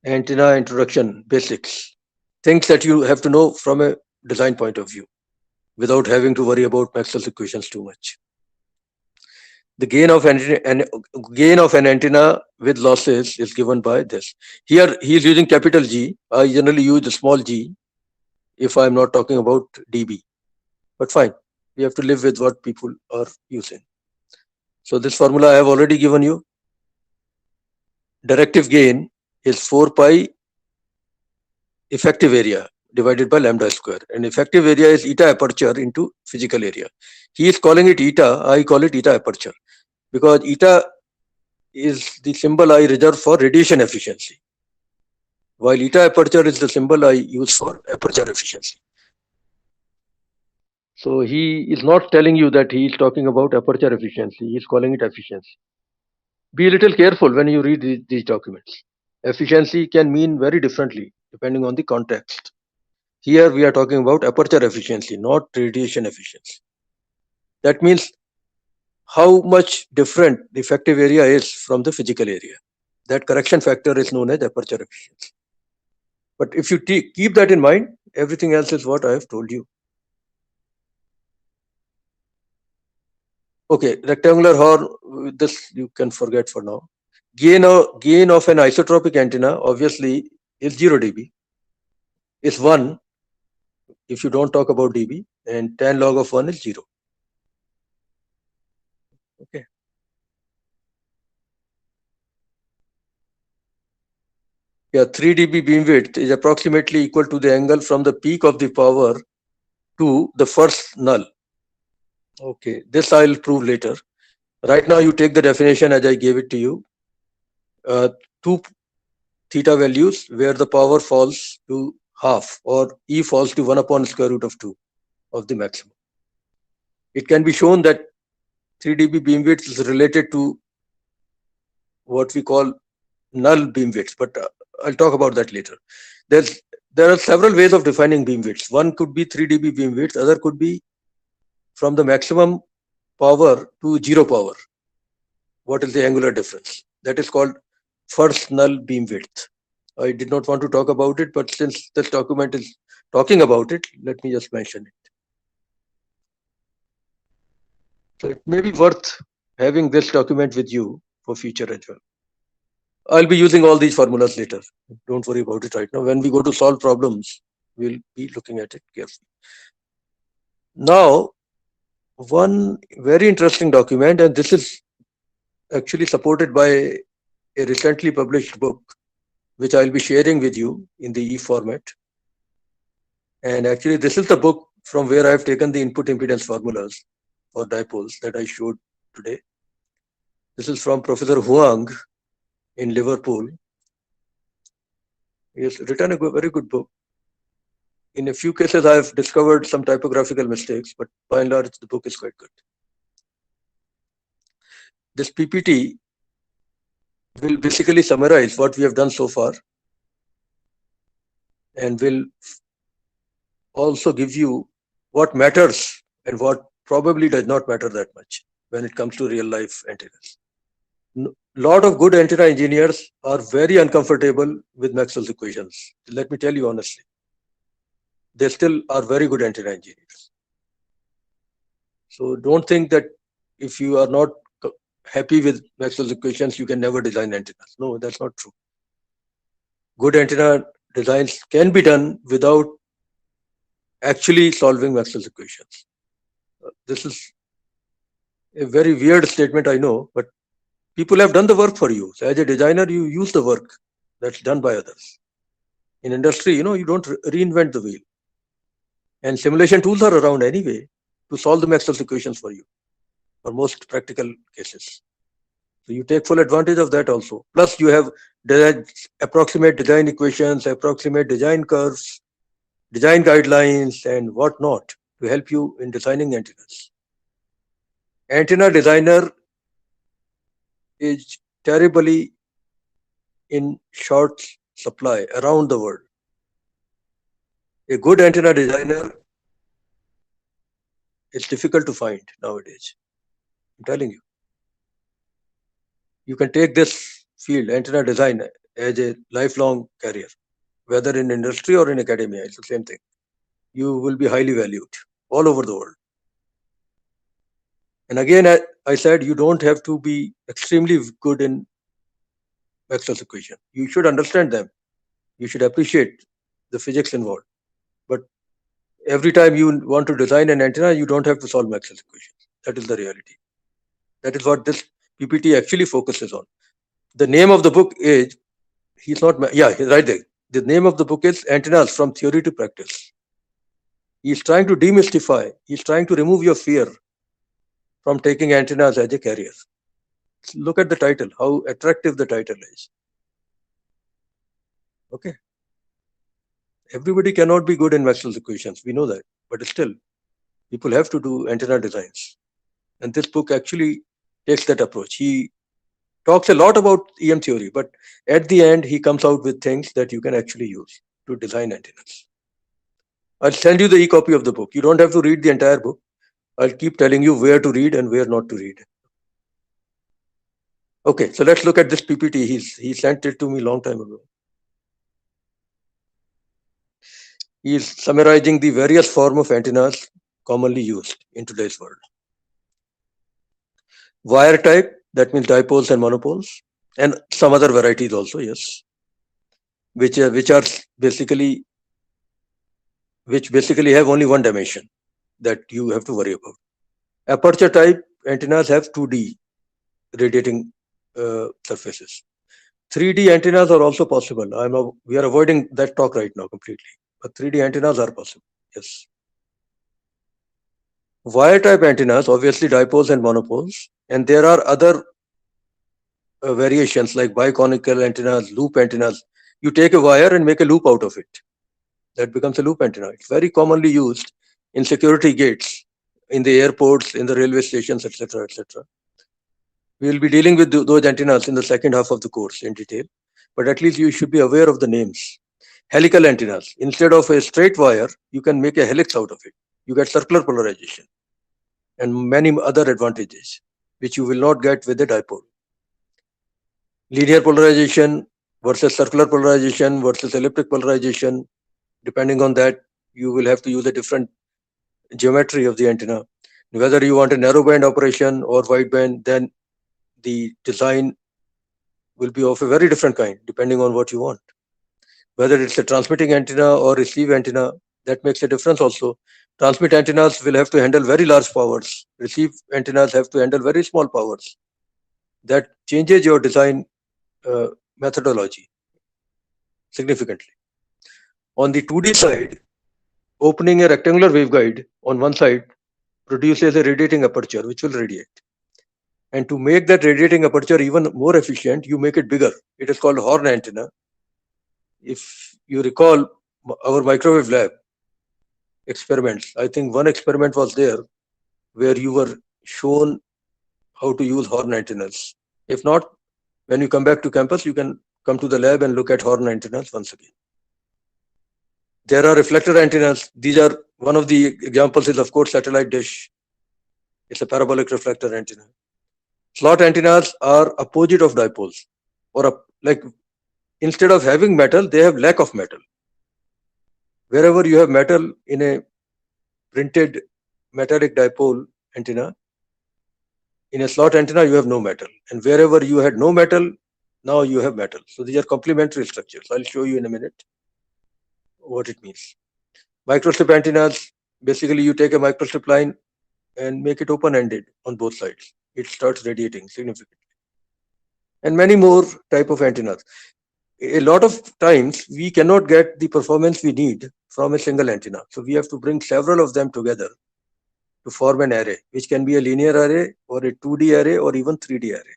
Antenna introduction, basics, things that you have to know from a design point of view without having to worry about Maxwell's equations too much. The gain of an antenna with losses is given by this. Here he is using capital G. I generally use the small g if I'm not talking about dB. But fine, we have to live with what people are using. So this formula I have already given you. Directive gain is 4 pi effective area divided by lambda square. And effective area is eta aperture into physical area. He is calling it eta, I call it eta aperture, because eta is the symbol I reserve for radiation efficiency, while eta aperture is the symbol I use for aperture efficiency. So he is not telling you that he is talking about aperture efficiency, he is calling it efficiency. Be a little careful when you read these documents. Efficiency can mean very differently depending on the context. Here we are talking about aperture efficiency, not radiation efficiency. That means how much different the effective area is from the physical area. That correction factor is known as aperture efficiency. But if you keep that in mind, everything else is what I have told you. Okay, rectangular horn, this you can forget for now. Gain of an isotropic antenna obviously is 0 dB. Is 1 if you don't talk about dB, and tan log of 1 is 0. Okay. Yeah, 3 dB beam width is approximately equal to the angle from the peak of the power to the first null. Okay, this I'll prove later. Right now you take the definition as I gave it to you. 2 theta values where the power falls to half, or E falls to 1 upon square root of 2 of the maximum. It can be shown that 3 dB beam width is related to what we call null beam widths, but I'll talk about that later. There are several ways of defining beam widths. One could be 3 dB beam width, other could be from the maximum power to 0 power. What is the angular difference? That is called first null beam width. I did not want to talk about it, but since this document is talking about it, let me just mention it. So it may be worth having this document with you for future as well. I'll be using all these formulas later. Don't worry about it right now. When we go to solve problems, we'll be looking at it carefully. Now, one very interesting document, and this is actually supported by a recently published book, which I'll be sharing with you in the e-format. And actually, this is the book from where I've taken the input impedance formulas for dipoles that I showed today. This is from Professor Huang in Liverpool. He has written a very good book. In a few cases, I've discovered some typographical mistakes, but by and large, the book is quite good. This PPT will basically summarize what we have done so far and will also give you what matters and what probably does not matter that much when it comes to real life antennas. Lot of good antenna engineers are very uncomfortable with Maxwell's equations. Let me tell you honestly, they still are very good antenna engineers. So don't think that if you are not happy with Maxwell's equations, you can never design antennas. No, that's not true. Good antenna designs can be done without actually solving Maxwell's equations. This is a very weird statement, I know, but people have done the work for you. So as a designer, you use the work that's done by others. In industry, you don't reinvent the wheel. And simulation tools are around anyway to solve the Maxwell's equations for you for most practical cases. So you take full advantage of that also. Plus you have approximate design equations, approximate design curves, design guidelines and whatnot to help you in designing antennas. Antenna designer is terribly in short supply around the world. A good antenna designer is difficult to find nowadays. I'm telling you. You can take this field, antenna design, as a lifelong career, whether in industry or in academia, it's the same thing. You will be highly valued all over the world. And again, I said you don't have to be extremely good in Maxwell's equation. You should understand them. You should appreciate the physics involved. But every time you want to design an antenna, you don't have to solve Maxwell's equations. That is the reality. That is what this PPT actually focuses on. The name of the book is, he's right there. The name of the book is Antennas from Theory to Practice. He's trying to demystify, he's trying to remove your fear from taking antennas as a career. Look at the title, how attractive the title is. Okay. Everybody cannot be good in Maxwell's equations. We know that, but still, people have to do antenna designs. And this book actually takes that approach. He talks a lot about EM theory, but at the end, he comes out with things that you can actually use to design antennas. I'll send you the e-copy of the book. You don't have to read the entire book. I'll keep telling you where to read and where not to read. Okay, so let's look at this PPT. He sent it to me a long time ago. He is summarizing the various forms of antennas commonly used in today's world. Wire type, that means dipoles and monopoles, and some other varieties also, yes, which basically have only one dimension that you have to worry about. Aperture type antennas have 2D radiating surfaces. 3D antennas are also possible. We are avoiding that talk right now completely, but 3D antennas are possible, yes. Wire type antennas, obviously dipoles and monopoles, and there are other variations like biconical antennas, loop antennas. You take a wire and make a loop out of it. That becomes a loop antenna. It's very commonly used in security gates, in the airports, in the railway stations, etc., etc. We will be dealing with those antennas in the second half of the course in detail, but at least you should be aware of the names. Helical antennas. Instead of a straight wire, you can make a helix out of it. You get circular polarization and many other advantages, which you will not get with a dipole. Linear polarization versus circular polarization versus elliptic polarization. Depending on that, you will have to use a different geometry of the antenna. Whether you want a narrowband operation or wideband, then the design will be of a very different kind, depending on what you want. Whether it's a transmitting antenna or receive antenna, that makes a difference also. Transmit antennas will have to handle very large powers. Receive antennas have to handle very small powers. That changes your design methodology significantly. On the 2D side, opening a rectangular waveguide on one side produces a radiating aperture which will radiate. And to make that radiating aperture even more efficient, you make it bigger. It is called horn antenna. If you recall our microwave lab experiments, I think one experiment was there where you were shown how to use horn antennas. If not, when you come back to campus, you can come to the lab and look at horn antennas once again. There are reflector antennas. These are one of the examples is of course satellite dish. It's a parabolic reflector antenna. Slot antennas are opposite of dipoles, or like instead of having metal, they have lack of metal. Wherever you have metal in a printed metallic dipole antenna, in a slot antenna you have no metal, and wherever you had no metal, now you have metal. So these are complementary structures. I'll show you in a minute what it means. Microstrip antennas, basically you take a microstrip line and make it open-ended on both sides. It starts radiating significantly. And many more type of antennas. A lot of times we cannot get the performance we need from a single antenna. So we have to bring several of them together to form an array, which can be a linear array or a 2D array or even 3D array.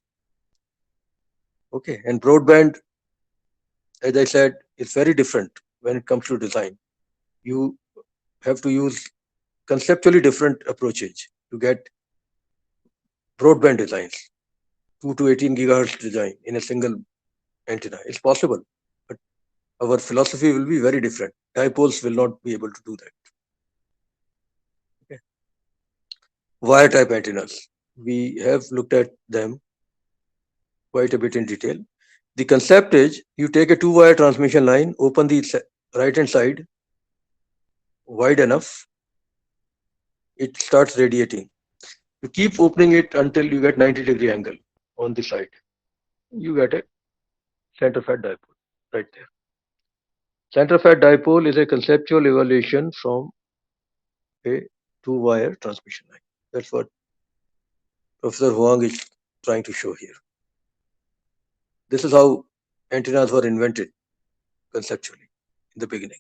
Okay, and broadband, as I said, is very different when it comes to design. You have to use conceptually different approaches to get broadband designs, 2 to 18 gigahertz design in a single antenna. It's possible, but our philosophy will be very different. Dipoles will not be able to do that. Okay. Wire type antennas. We have looked at them quite a bit in detail. The concept is you take a 2-wire transmission line, open the right hand side wide enough, it starts radiating. You keep opening it until you get 90-degree angle on the side. You get a center fed dipole right there. Center fed dipole is a conceptual evaluation from a 2-wire transmission line. That's what Professor Huang is trying to show here. This is how antennas were invented conceptually in the beginning.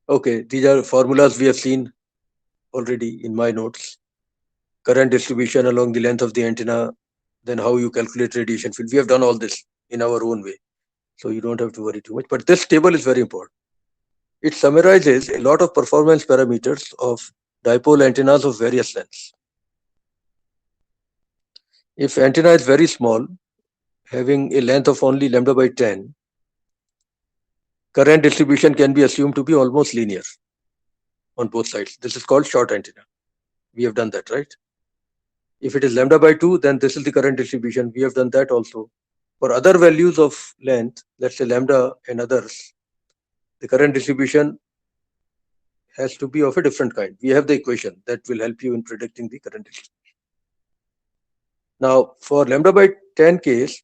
Okay, these are formulas we have seen already in my notes. Current distribution along the length of the antenna, then how you calculate radiation field. We have done all this in our own way, so you don't have to worry too much. But this table is very important. It summarizes a lot of performance parameters of dipole antennas of various lengths. If antenna is very small, having a length of only lambda by 10, current distribution can be assumed to be almost linear on both sides. This is called short antenna. We have done that, right? If it is lambda by 2, then this is the current distribution. We have done that also. For other values of length, let's say lambda and others, the current distribution has to be of a different kind. We have the equation that will help you in predicting the current distribution. Now, for lambda by 10 case,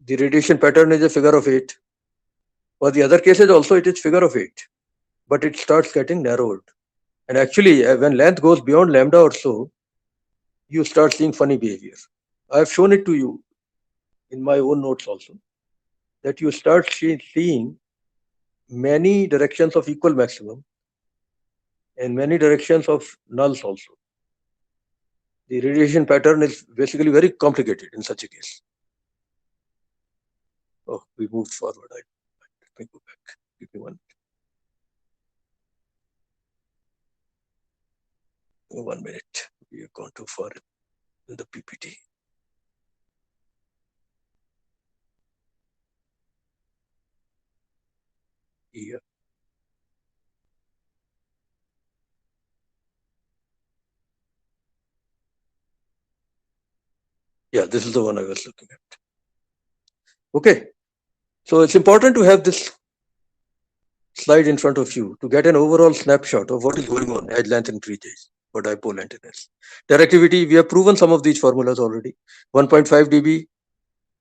the radiation pattern is a figure of 8. For the other cases also, it is figure of 8, but it starts getting narrowed. And actually, when length goes beyond lambda or so, you start seeing funny behavior. I have shown it to you in my own notes also, that you start seeing many directions of equal maximum and many directions of nulls also. The radiation pattern is basically very complicated in such a case. Oh, we moved forward. Let me go back. Give me 1 minute. We have gone too far in the PPT. Yeah. Yeah, this is the one I was looking at. Okay. So it's important to have this slide in front of you to get an overall snapshot of what is going on at length and ranges for dipole antennas. Directivity, we have proven some of these formulas already. 1.5 dB,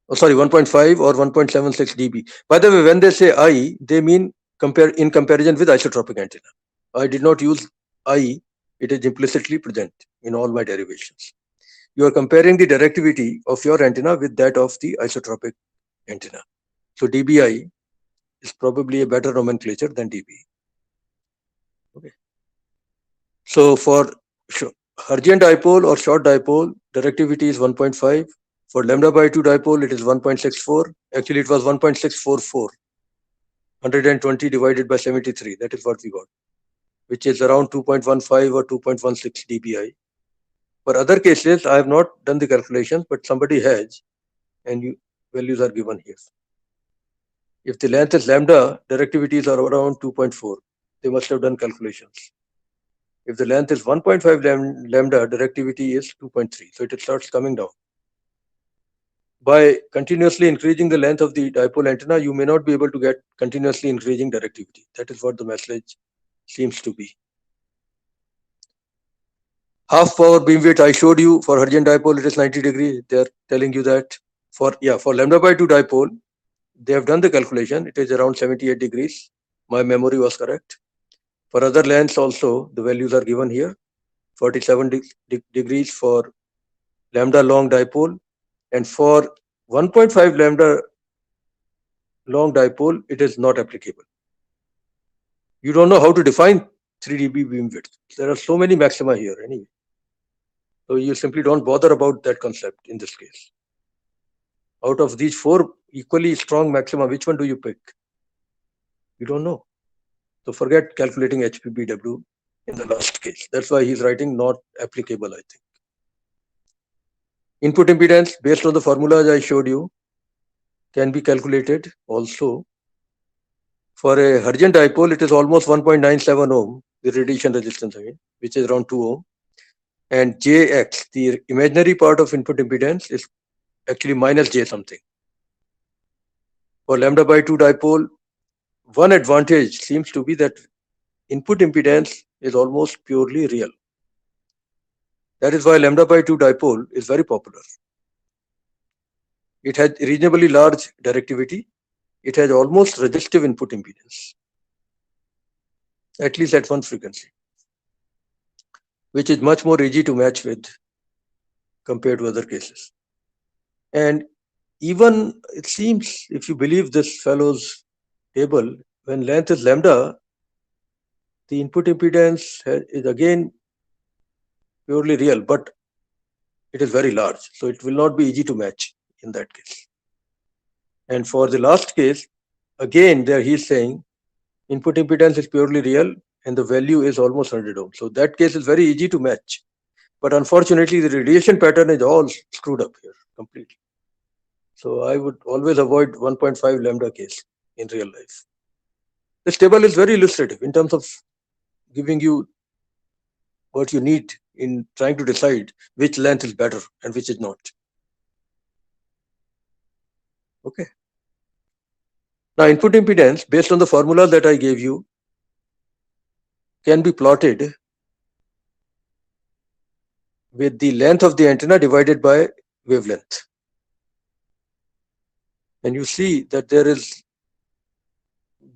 1.5 or 1.76 dB. By the way, when they say I, they mean in comparison with isotropic antenna. I did not use I, it is implicitly present in all my derivations. you are comparing the directivity of your antenna with that of the isotropic antenna. So dBi is probably a better nomenclature than dB. Okay. So for Hertzian dipole or short dipole, directivity is 1.5. For lambda by 2 dipole, it is 1.64. Actually, it was 1.644. 120 divided by 73. That is what we got, which is around 2.15 or 2.16 dBi. For other cases, I have not done the calculations, but somebody has, and values are given here. If the length is lambda, directivities are around 2.4. They must have done calculations. If the length is 1.5 lambda, directivity is 2.3. So it starts coming down. By continuously increasing the length of the dipole antenna, you may not be able to get continuously increasing directivity. That is what the message seems to be. Half power beamwidth I showed you. For Hertzian dipole, it is 90 degrees. They are telling you that for lambda by 2 dipole, they have done the calculation. It is around 78 degrees. My memory was correct. For other lengths also, the values are given here. 47 degrees for lambda long dipole, and for 1.5 lambda long dipole, it is not applicable. You don't know how to define 3 dB beamwidth. There are so many maxima here anyway. So you simply don't bother about that concept in this case. Out of these 4 equally strong maxima, which one do you pick? You don't know. So forget calculating HPBW in the last case. That's why he's writing not applicable, I think. Input impedance based on the formulas I showed you can be calculated also. For a Hertzian dipole, it is almost 1.97 ohm, the radiation resistance again, which is around 2 ohm. And Jx, the imaginary part of input impedance, is actually minus J something. For lambda by 2 dipole, one advantage seems to be that input impedance is almost purely real. That is why lambda by 2 dipole is very popular. It has reasonably large directivity. It has almost resistive input impedance, at least at one frequency, which is much more easy to match with compared to other cases. And even it seems, if you believe this fellow's table, when length is lambda, the input impedance is again purely real, but it is very large. So it will not be easy to match in that case. And for the last case, again, there he is saying input impedance is purely real and the value is almost 100 ohm. So that case is very easy to match. But unfortunately, the radiation pattern is all screwed up here completely. So I would always avoid 1.5 lambda case in real life. This table is very illustrative in terms of giving you what you need in trying to decide which length is better and which is not. Okay. Now, input impedance based on the formula that I gave you can be plotted with the length of the antenna divided by wavelength. And you see that there is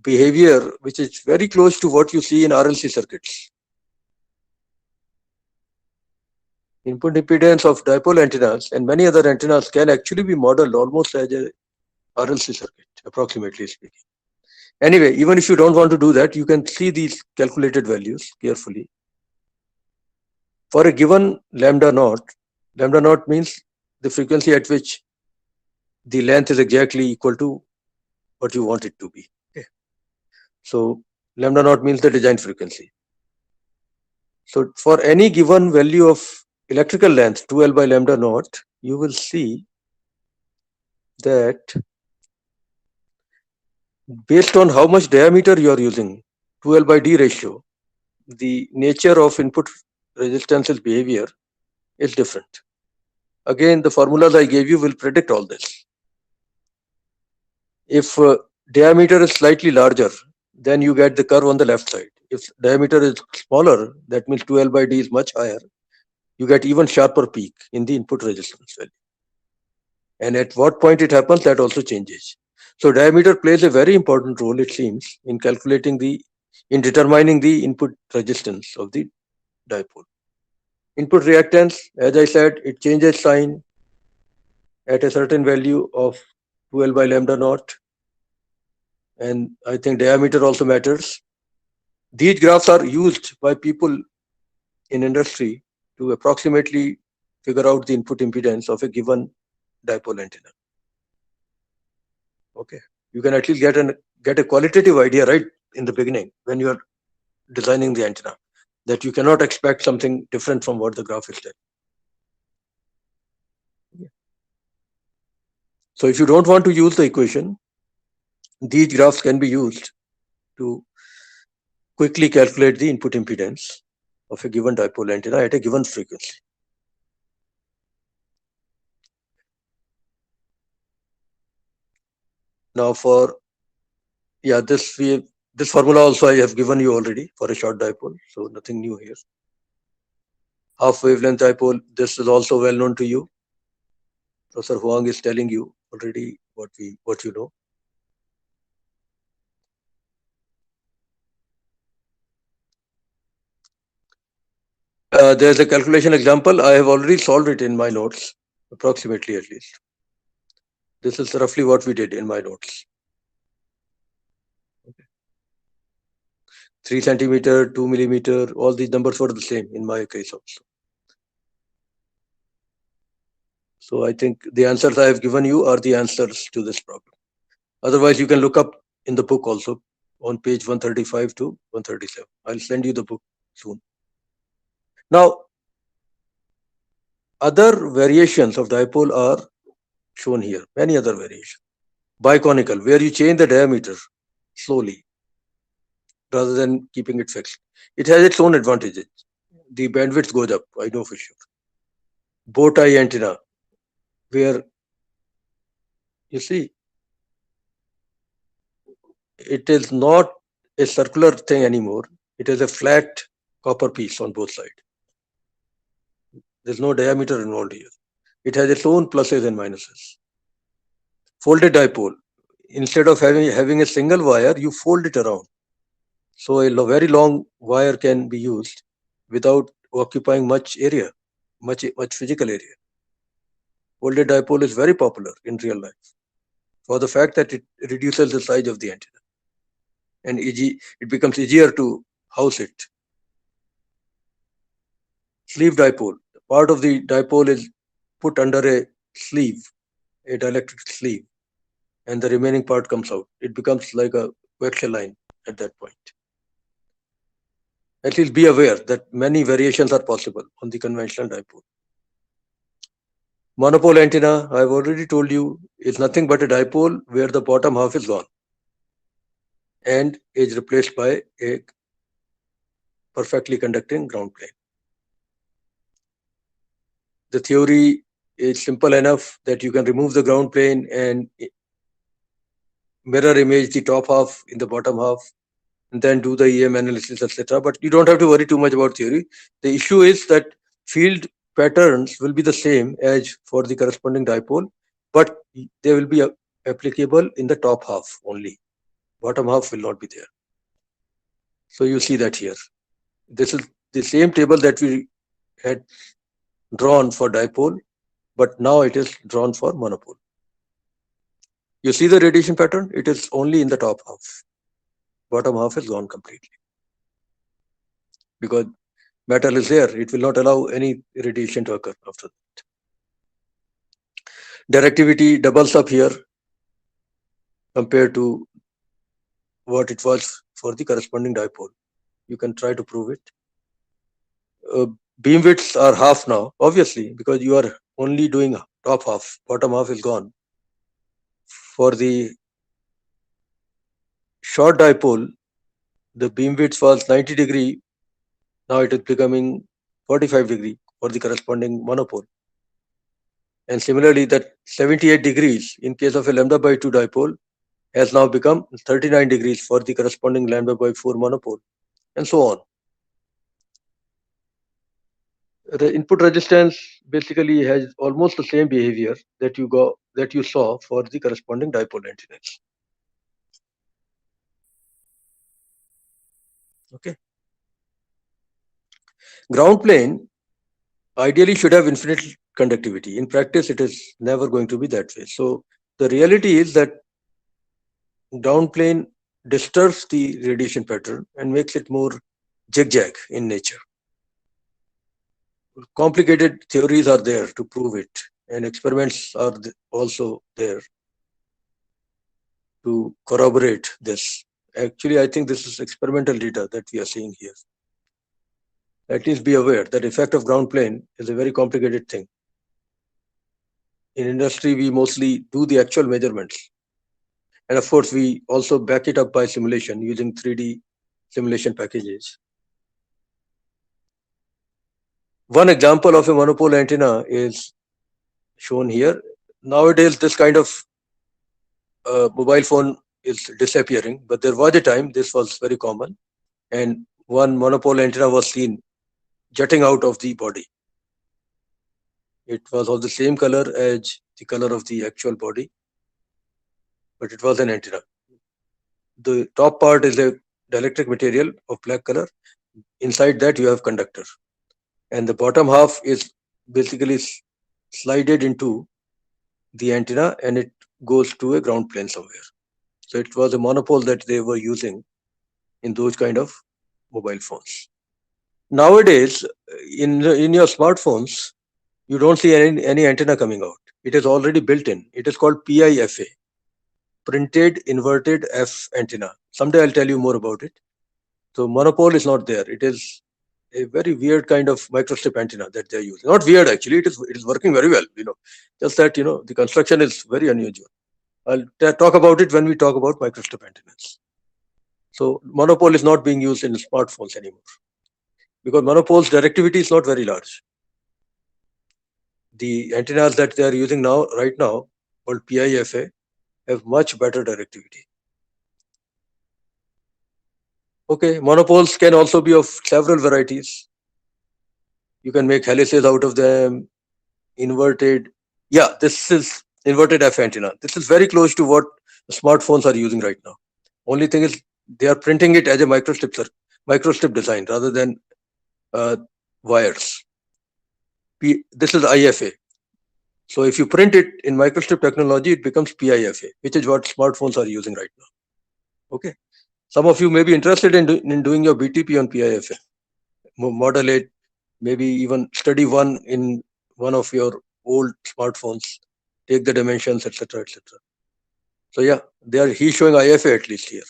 behavior which is very close to what you see in RLC circuits. Input impedance of dipole antennas and many other antennas can actually be modeled almost as a RLC circuit, approximately speaking. Anyway, even if you don't want to do that, you can see these calculated values carefully. For a given lambda naught means the frequency at which the length is exactly equal to what you want it to be. Okay. So lambda naught means the design frequency. So for any given value of electrical length 2L by lambda naught, you will see that based on how much diameter you are using, 2L by D ratio, the nature of input resistance's behavior is different. Again, the formulas I gave you will predict all this. If diameter is slightly larger, then you get the curve on the left side. If diameter is smaller, that means 2L by D is much higher. You get even sharper peak in the input resistance value. And at what point it happens, that also changes. So diameter plays a very important role, it seems, in determining the input resistance of the dipole. Input reactance, as I said, it changes sign at a certain value of 2L by lambda naught. And I think diameter also matters. These graphs are used by people in industry to approximately figure out the input impedance of a given dipole antenna. Okay, you can at least get a qualitative idea right in the beginning when you are designing the antenna, that you cannot expect something different from what the graph is telling. So if you don't want to use the equation, these graphs can be used to quickly calculate the input impedance of a given dipole antenna at a given frequency. Now this formula also I have given you already for a short dipole, so nothing new here. Half wavelength dipole, this is also well known to you. Professor Huang is telling you already what you know. There's a calculation example. I have already solved it in my notes, approximately at least. This is roughly what we did in my notes. Okay. 3 centimeter, 2 millimeter, all these numbers were the same in my case also. So I think the answers I have given you are the answers to this problem. Otherwise, you can look up in the book also on page 135 to 137. I'll send you the book soon. Now, other variations of dipole are shown here, many other variations. Biconical, where you change the diameter slowly rather than keeping it fixed. It has its own advantages. The bandwidth goes up, I know for sure. Bow tie antenna, where you see it is not a circular thing anymore. It is a flat copper piece on both sides. There's no diameter involved here. It has its own pluses and minuses. Folded dipole. Instead of having a single wire, you fold it around. So a very long wire can be used without occupying much area, much physical area. Folded dipole is very popular in real life for the fact that it reduces the size of the antenna and it becomes easier to house it. Sleeve dipole. Part of the dipole is put under a sleeve, a dielectric sleeve, and the remaining part comes out. It becomes like a coaxial line at that point. At least be aware that many variations are possible on the conventional dipole. Monopole antenna, I've already told you, is nothing but a dipole where the bottom half is gone and is replaced by a perfectly conducting ground plane. The theory is simple enough that you can remove the ground plane and mirror image the top half in the bottom half and then do the EM analysis, etc. But you don't have to worry too much about theory. The issue is that field patterns will be the same as for the corresponding dipole, but they will be applicable in the top half only. Bottom half will not be there. So you see that here. This is the same table that we had drawn for dipole, but now it is drawn for monopole. You see the radiation pattern? It is only in the top half. Bottom half is gone completely. Because metal is there, it will not allow any radiation to occur after that. Directivity doubles up here compared to what it was for the corresponding dipole. You can try to prove it. Beam widths are half now, obviously, because you are only doing top half, bottom half is gone. For the short dipole, the beam width was 90 degree. Now it is becoming 45 degree for the corresponding monopole. And similarly, that 78 degrees in case of a lambda by 2 dipole has now become 39 degrees for the corresponding lambda by 4 monopole, and so on. The input resistance basically has almost the same behavior that you saw for the corresponding dipole antennas. Okay. Ground plane ideally should have infinite conductivity. In practice, it is never going to be that way. So the reality is that downplane disturbs the radiation pattern and makes it more zigzag in nature. Complicated theories are there to prove it, and experiments are also there to corroborate this. Actually, I think this is experimental data that we are seeing here. At least be aware that effect of ground plane is a very complicated thing. In industry, we mostly do the actual measurements. And of course, we also back it up by simulation using 3D simulation packages. One example of a monopole antenna is shown here. Nowadays, this kind of mobile phone is disappearing, but there was a time this was very common, and one monopole antenna was seen jutting out of the body. It was of the same color as the color of the actual body, but it was an antenna. The top part is a dielectric material of black color. Inside that you have conductor, and the bottom half is basically slided into the antenna, and it goes to a ground plane somewhere. So it was a monopole that they were using in those kind of mobile phones. Nowadays, in your smartphones, you don't see any antenna coming out. It is already built in. It is called PIFA, printed inverted F antenna. Someday I'll tell you more about it. So monopole is not there. It is a very weird kind of microstrip antenna that they're using. Not weird actually. It is working very well. Just that the construction is very unusual. I'll talk about it when we talk about microstrip antennas. So monopole is not being used in smartphones anymore because monopole's directivity is not very large. The antennas that they are using right now, called PIFA, have much better directivity. Okay, monopoles can also be of several varieties. You can make helices out of them, inverted. Yeah, this is inverted F antenna. This is very close to what smartphones are using right now. Only thing is they are printing it as a microstrip design rather than wires. This is IFA. So if you print it in microstrip technology, it becomes PIFA, which is what smartphones are using right now. Okay. Some of you may be interested in doing your BTP on PIFA. Model it, maybe even study one in one of your old smartphones, take the dimensions, etc., etc. So yeah, he's showing IFA at least here.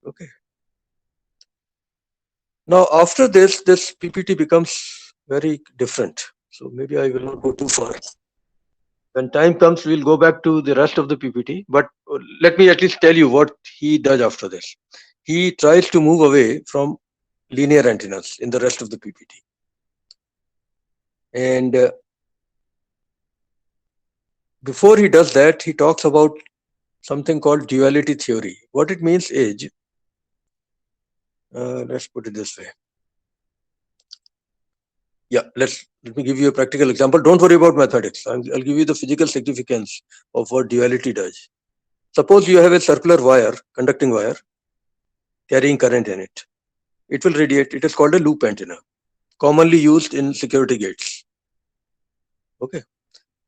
Okay. Now after this PPT becomes very different. So maybe I will not go too far. When time comes, we'll go back to the rest of the PPT. But let me at least tell you what he does after this. He tries to move away from linear antennas in the rest of the PPT. And before he does that, he talks about something called duality theory. What it means is, let's put it this way. Yeah, let me give you a practical example. Don't worry about mathematics. I'll give you the physical significance of what duality does. Suppose you have a circular wire, conducting wire, carrying current in it. It will radiate. It is called a loop antenna, commonly used in security gates. Okay.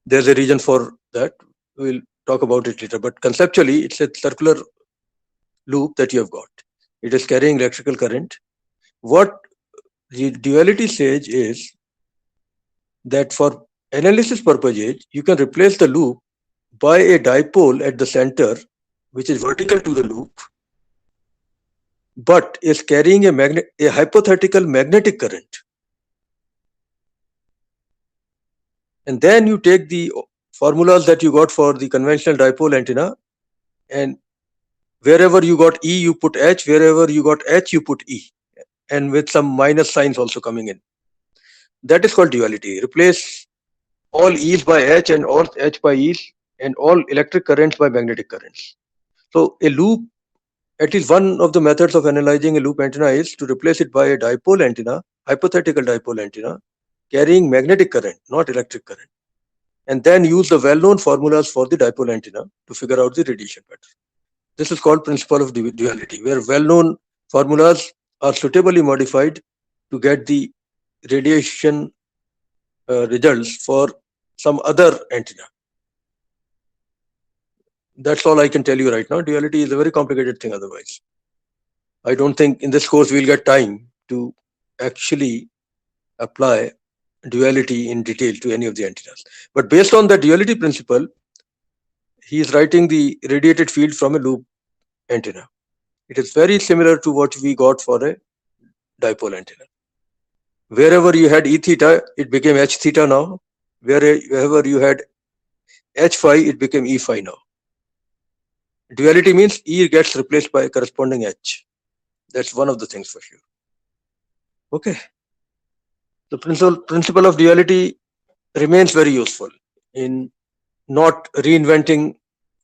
There's a reason for that. We'll talk about it later. But conceptually, it's a circular loop that you have got. It is carrying electrical current. What the duality says is that for analysis purposes, you can replace the loop by a dipole at the center, which is vertical to the loop, but is carrying a hypothetical magnetic current. And then you take the formulas that you got for the conventional dipole antenna, and wherever you got E, you put H, wherever you got H, you put E, and with some minus signs also coming in. That is called duality. Replace all E's by H and all H by E's and all electric currents by magnetic currents. So a loop, at least one of the methods of analyzing a loop antenna is to replace it by a dipole antenna, hypothetical dipole antenna, carrying magnetic current, not electric current, and then use the well-known formulas for the dipole antenna to figure out the radiation pattern. This is called principle of duality, where well-known formulas are suitably modified to get the radiation results for some other antenna. That's all I can tell you right now. Duality is a very complicated thing otherwise. I don't think in this course we'll get time to actually apply duality in detail to any of the antennas. But based on the duality principle, he is writing the radiated field from a loop antenna. It is very similar to what we got for a dipole antenna. Wherever you had E theta, it became H theta now. Wherever you had H phi, it became E phi now. Duality means E gets replaced by a corresponding H. That's one of the things for sure. Okay. The principle of duality remains very useful in not reinventing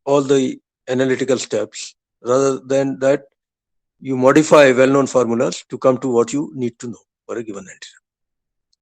all the analytical steps. Rather than that, you modify well-known formulas to come to what you need to know for a given antenna.